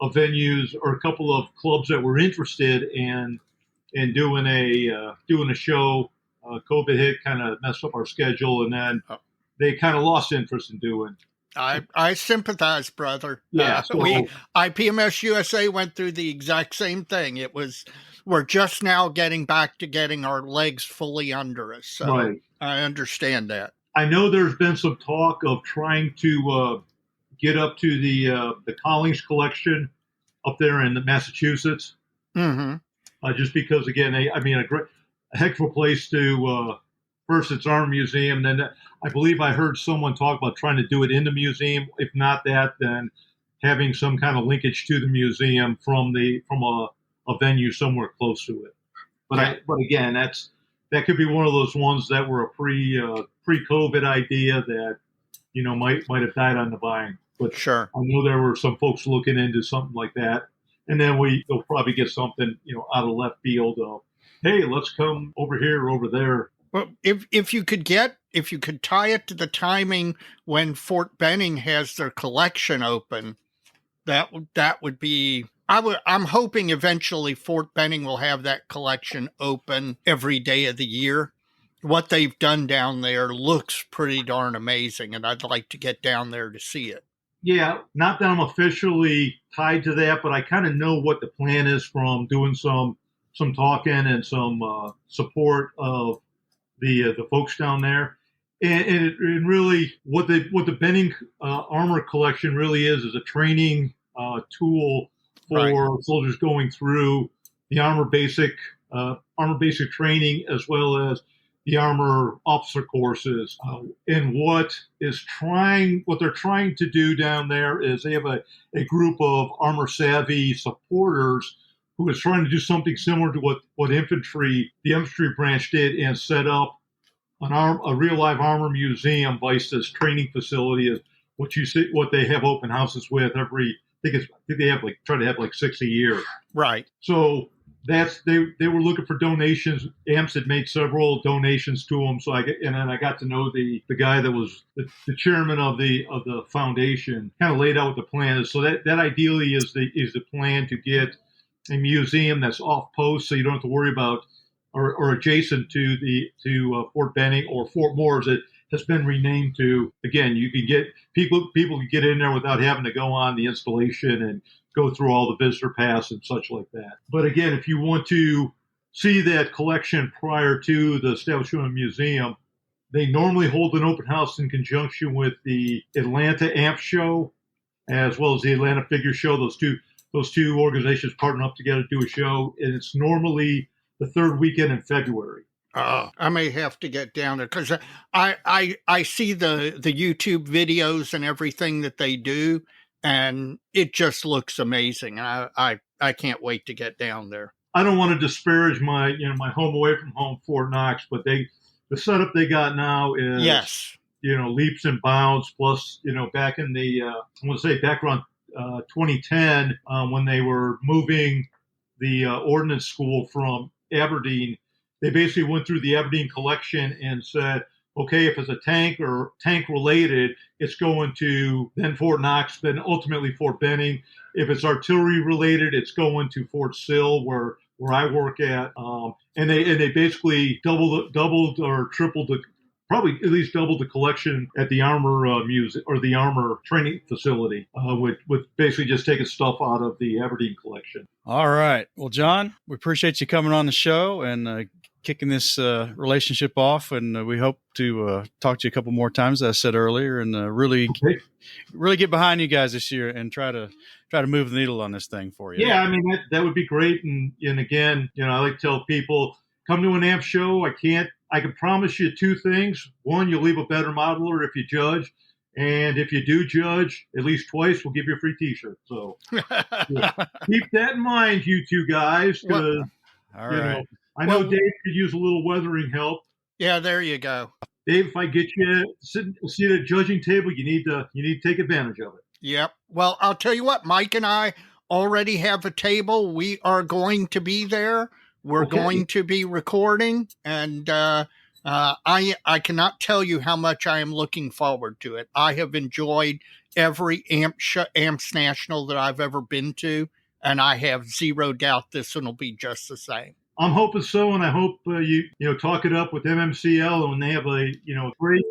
Speaker 5: of venues or a couple of clubs that were interested in doing a show. COVID hit, kind of messed up our schedule, and then they kind of lost interest in doing.
Speaker 3: I sympathize, brother.
Speaker 5: Yeah, so-
Speaker 3: we IPMS USA went through the exact same thing. We're just now getting back to getting our legs fully under us. So
Speaker 5: Right.
Speaker 3: I understand that.
Speaker 5: I know there's been some talk of trying to get up to the Collings collection up there in Massachusetts.
Speaker 3: Mm-hmm.
Speaker 5: Just because, again, a heck of a place to first, it's our museum. Then I believe I heard someone talk about trying to do it in the museum. If not that, then having some kind of linkage to the museum from a venue somewhere close to it. But again, that could be one of those ones that were a pre-COVID idea that might have died on the vine. But
Speaker 3: Sure.
Speaker 5: I know there were some folks looking into something like that, and then they'll probably get something out of left field of, hey, let's come over here or over there.
Speaker 3: Well, if you could tie it to the timing when Fort Benning has their collection open, that would be. I'm hoping eventually Fort Benning will have that collection open every day of the year. What they've done down there looks pretty darn amazing, and I'd like to get down there to see it.
Speaker 5: Yeah, not that I'm officially tied to that, but I kind of know what the plan is from doing some talking and some support of the folks down there, and really what the Benning armor collection really is a training tool for soldiers going through the armor basic training as well as the armor officer courses. And what they're trying to do down there is they have a group of armor savvy supporters who is trying to do something similar to what the infantry branch did and set up a real live armor museum vice this training facility is what they have open houses with every. I think they have try to have 6 a year.
Speaker 3: Right.
Speaker 5: So they were looking for donations. AMPS had made several donations to them. So then I got to know the guy that was the chairman of the foundation. Kind of laid out what the plan is. So that ideally is the plan to get a museum that's off post, so you don't have to worry about or adjacent to Fort Benning or Fort Moores. It has been renamed to. Again, you can get people can get in there without having to go on the installation and go through all the visitor pass and such like that. But again, if you want to see that collection prior to the establishment of a museum, they normally hold an open house in conjunction with the Atlanta AMPS show, as well as the Atlanta Figure Show. Those two organizations partner up together to do a show, and it's normally the third weekend in February.
Speaker 3: I may have to get down there because I see the YouTube videos and everything that they do, and it just looks amazing. I can't wait to get down there.
Speaker 5: I don't want to disparage my home away from home Fort Knox, but the setup they got now is leaps and bounds. Plus, back in back around 2010 when they were moving the ordnance school from Aberdeen. They basically went through the Aberdeen collection and said, okay, if it's a tank or tank related, it's going to then Fort Knox, then ultimately Fort Benning. If it's artillery related, it's going to Fort Sill, where I work at. And they basically doubled or tripled probably at least doubled the collection at the armor museum or the armor training facility, with basically just taking stuff out of the Aberdeen collection.
Speaker 2: All right. Well, John, we appreciate you coming on the show and kicking this relationship off. And we hope to talk to you a couple more times, as I said earlier, and really get behind you guys this year and try to move the needle on this thing for you.
Speaker 5: Yeah, I mean, that would be great. And again, I like to tell people, come to an AMP show. I can promise you two things. One, you'll leave a better modeler if you judge. And if you do judge at least twice, we'll give you a free T-shirt. So keep that in mind, you two guys.
Speaker 2: All right.
Speaker 5: I know Dave could use a little weathering help.
Speaker 3: Yeah, there you go.
Speaker 5: Dave, if I get you a seat at a judging table, you need to take advantage of it.
Speaker 3: Yep. Well, I'll tell you what, Mike and I already have a table. We are going to be there. We're going to be recording, and I cannot tell you how much I am looking forward to it. I have enjoyed every AMPS National that I've ever been to, and I have zero doubt this one will be just the same.
Speaker 5: I'm hoping so, and I hope you talk it up with MMCL, and when they have a great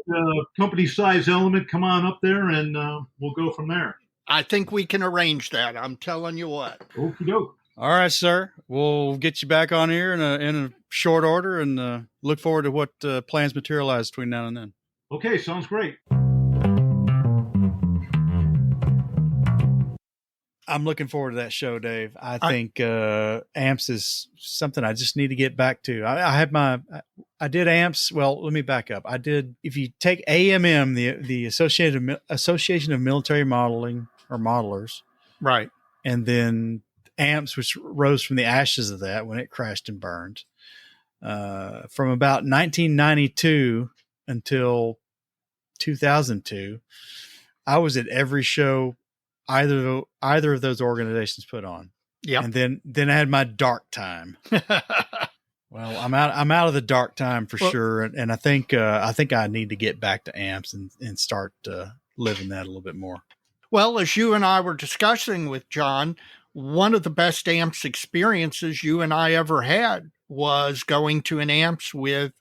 Speaker 5: company size element, come on up there, and we'll go from there.
Speaker 3: I think we can arrange that. I'm telling you what.
Speaker 5: Okie doke.
Speaker 2: All right, sir. We'll get you back on here in a short order, and look forward to what plans materialize between now and then.
Speaker 5: Okay, sounds great.
Speaker 2: I'm looking forward to that show, Dave. I think AMPS is something I just need to get back to. I did AMPS. Well, let me back up. If you take AMM, the Association of Military Modeling or Modelers,
Speaker 3: right,
Speaker 2: and then AMPS, which rose from the ashes of that when it crashed and burned, from about 1992 until 2002, I was at every show either of those organizations put on.
Speaker 3: Yeah.
Speaker 2: And then I had my dark time. Well, I'm out of the dark time for sure. And I think I need to get back to AMPS and start living that a little bit more.
Speaker 3: Well, as you and I were discussing with John, one of the best AMPS experiences you and I ever had was going to an AMPS with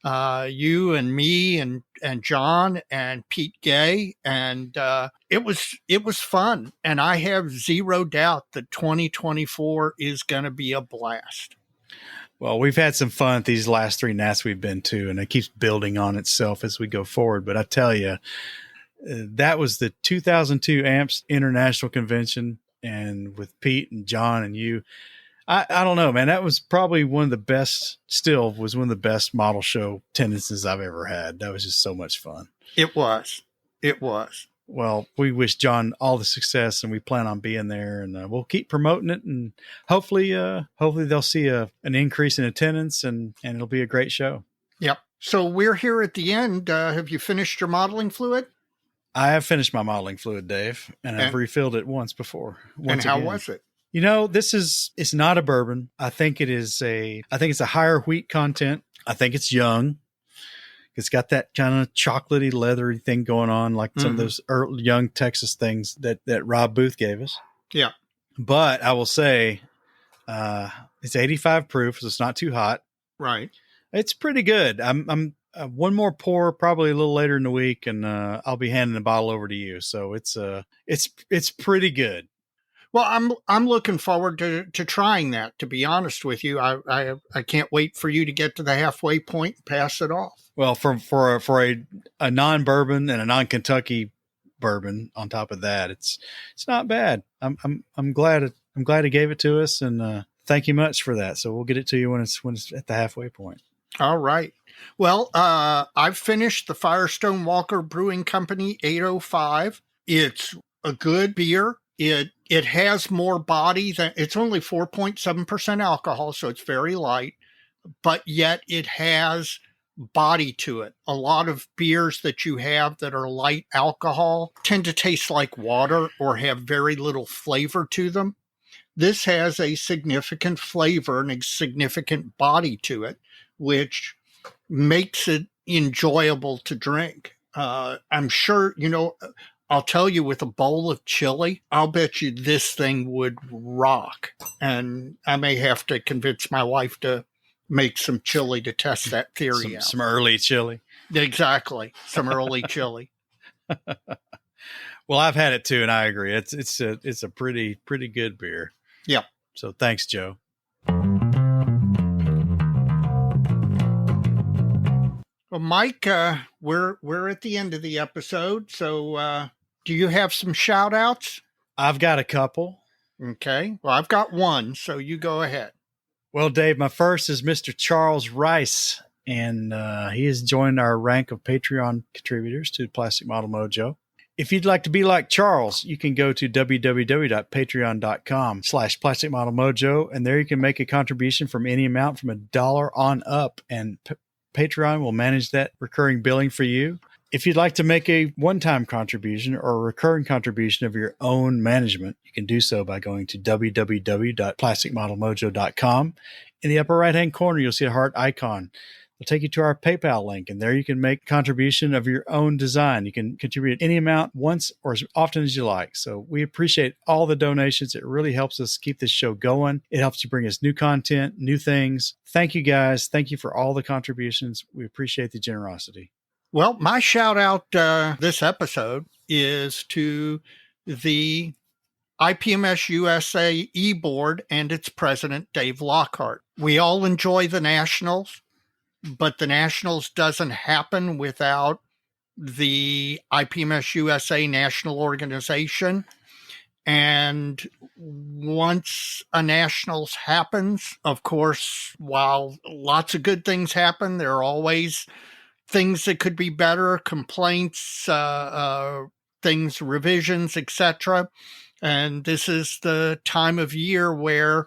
Speaker 3: you and me and John and Pete Gay. And it was fun. And I have zero doubt that 2024 is going to be a blast.
Speaker 2: Well, we've had some fun at these last 3 NATs we've been to, and it keeps building on itself as we go forward. But I tell you, that was the 2002 AMPS International Convention, and with Pete and John and you, I don't know, man, that was probably one of the best model show attendances I've ever had. That was just so much fun.
Speaker 3: It was.
Speaker 2: Well, we wish John all the success, and we plan on being there, and we'll keep promoting it, and hopefully they'll see an increase in attendance, and it'll be a great show.
Speaker 3: Yep. So we're here at the end. Have you finished your modeling fluid?
Speaker 2: I have finished my modeling fluid, Dave, and I've refilled it once before.
Speaker 3: And how was it?
Speaker 2: It's not a bourbon. I think it's a higher wheat content. I think it's young. It's got that kind of chocolatey, leathery thing going on, like some of those early, young Texas things that Rob Booth gave us.
Speaker 3: Yeah.
Speaker 2: But I will say, it's 85 proof, so it's not too hot.
Speaker 3: Right.
Speaker 2: It's pretty good. I'm one more pour, probably a little later in the week, and I'll be handing the bottle over to you. So it's pretty good.
Speaker 3: Well, I'm looking forward to trying that. To be honest with you, I can't wait for you to get to the halfway point and pass it off.
Speaker 2: Well, for a non-bourbon and a non-Kentucky bourbon on top of that, it's not bad. I'm glad he gave it to us, and thank you much for that. So we'll get it to you when it's at the halfway point. All
Speaker 3: right. Well, I've finished the Firestone Walker Brewing Company 805. It's a good beer. It has more body than it's only 4.7% alcohol, so it's very light, but yet it has body to it. A lot of beers that you have that are light alcohol tend to taste like water or have very little flavor to them. This has a significant flavor and a significant body to it, which makes it enjoyable to drink. I'm sure, I'll tell you, with a bowl of chili, I'll bet you this thing would rock. And I may have to convince my wife to make some chili to test that theory out.
Speaker 2: Some early chili.
Speaker 3: Exactly. Some early chili.
Speaker 2: Well, I've had it too, and I agree. It's a pretty good beer.
Speaker 3: Yeah.
Speaker 2: So thanks, Joe.
Speaker 3: Well, Mike, we're at the end of the episode. So do you have some shout outs?
Speaker 2: I've got a couple.
Speaker 3: Okay. Well, I've got one, so you go ahead.
Speaker 2: Well, Dave, my first is Mr. Charles Rice, and he has joined our rank of Patreon contributors to Plastic Model Mojo. If you'd like to be like Charles, you can go to www.patreon.com/Plastic Model Mojo, and there you can make a contribution from any amount from $1 on up, and Patreon will manage that recurring billing for you. If you'd like to make a one-time contribution or a recurring contribution of your own management, you can do so by going to www.plasticmodelmojo.com. In the upper right-hand corner, you'll see a heart icon. It'll take you to our PayPal link, and there you can make contribution of your own design. You can contribute any amount once or as often as you like. So we appreciate all the donations. It really helps us keep this show going. It helps to bring us new content, new things. Thank you, guys. Thank you for all the contributions. We appreciate the generosity.
Speaker 3: Well, my shout out this episode is to the IPMS USA e-board and its president, Dave Lockhart. We all enjoy the Nationals, but the Nationals doesn't happen without the IPMS USA National Organization. And once a Nationals happens, of course, while lots of good things happen, there are always things that could be better, complaints, things, revisions, etc. And this is the time of year where,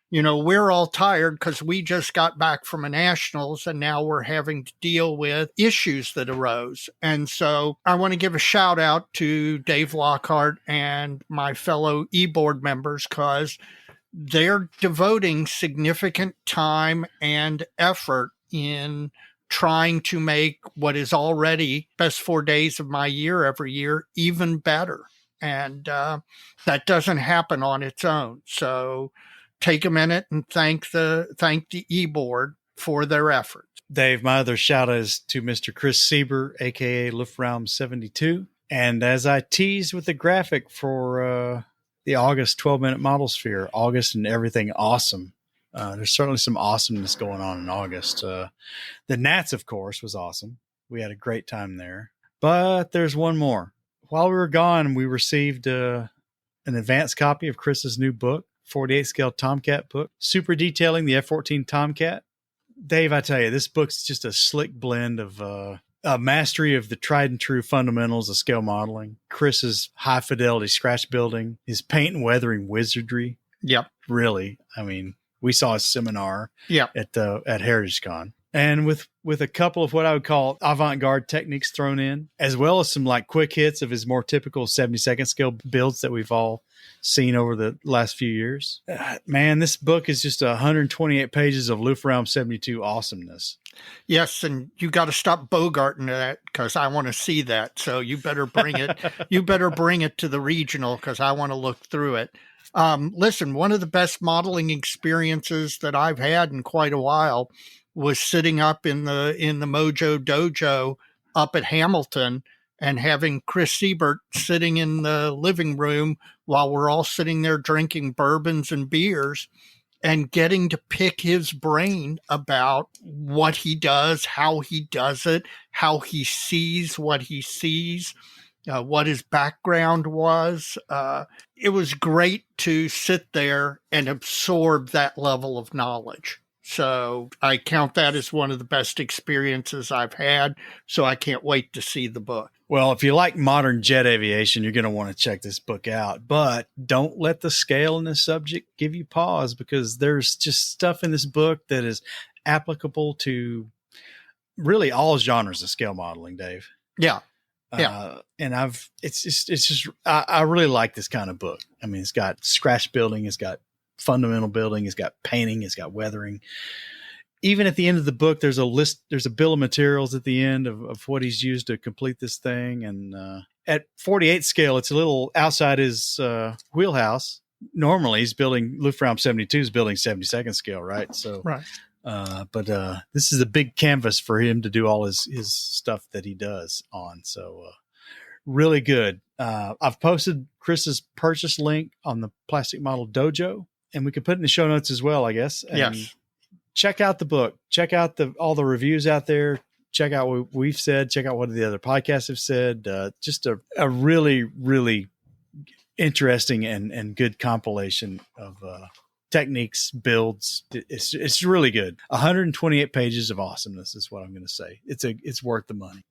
Speaker 3: we're all tired because we just got back from a Nationals and now we're having to deal with issues that arose. And so I want to give a shout out to Dave Lockhart and my fellow e-board members because they're devoting significant time and effort in trying to make what is already best 4 days of my year every year even better. And that doesn't happen on its own. So take a minute and thank the e-board for their efforts.
Speaker 2: Dave, my other shout out is to Mr. Chris Sieber, a.k.a. Luftraum 72. And as I teased with the graphic for the August 12-minute model sphere, August and everything awesome. There's certainly some awesomeness going on in August. The Nats, of course, was awesome. We had a great time there. But there's one more. While we were gone, we received an advanced copy of Chris's new book, 48 scale Tomcat book, super detailing the F-14 Tomcat. Dave, I tell you, this book's just a slick blend of a mastery of the tried and true fundamentals of scale modeling, Chris's high fidelity scratch building, his paint and weathering wizardry.
Speaker 3: Yep.
Speaker 2: Really. I mean, we saw a seminar at HeritageCon. And with a couple of what I would call avant-garde techniques thrown in, as well as some like quick hits of his more typical 72nd scale builds that we've all seen over the last few years. Man, this book is just 128 pages of Luftraum 72 awesomeness.
Speaker 3: Yes, and you got to stop bogarting that because I want to see that. So you better bring it. You better bring it to the regional because I want to look through it. Listen, one of the best modeling experiences that I've had in quite a while was sitting up in the Mojo dojo up at Hamilton and having Chris Siebert sitting in the living room while we're all sitting there drinking bourbons and beers and getting to pick his brain about what he does, how he does it, how he sees what he sees, what his background was. It was great to sit there and absorb that level of knowledge. So I count that as one of the best experiences I've had. So I can't wait to see the book.
Speaker 2: Well, if you like modern jet aviation, you're going to want to check this book out. But don't let the scale in this subject give you pause because there's just stuff in this book that is applicable to really all genres of scale modeling, Dave.
Speaker 3: Yeah.
Speaker 2: And I really like this kind of book. I mean, it's got scratch building, it's got fundamental building, it's got painting, it's got weathering. Even at the end of the book, there's a bill of materials at the end of what he's used to complete this thing. And at 48 scale, it's a little outside his wheelhouse. Normally he's building Luftraum 72 is building 72nd scale, right? So,
Speaker 3: right.
Speaker 2: But this is a big canvas for him to do all his stuff that he does on. So really good. I've posted Chris's purchase link on the Plastic Model Dojo, and we can put it in the show notes as well, I guess. And
Speaker 3: yes.
Speaker 2: Check out the book. Check out all the reviews out there. Check out what we've said. Check out what the other podcasts have said. Just a really, really interesting and good compilation of techniques, builds. It's really good. 128 pages of awesomeness is what I'm going to say. It's worth the money.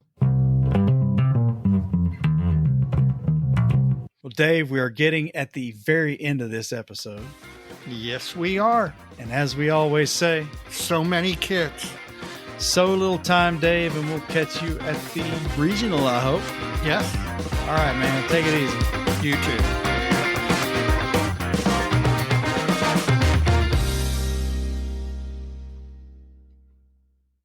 Speaker 2: Well, Dave, we are getting at the very end of this episode.
Speaker 3: Yes, we are.
Speaker 2: And as we always say,
Speaker 3: so many kits.
Speaker 2: So little time, Dave, and we'll catch you at the regional, I hope.
Speaker 3: Yes.
Speaker 2: All right, man. Take it easy.
Speaker 3: You too.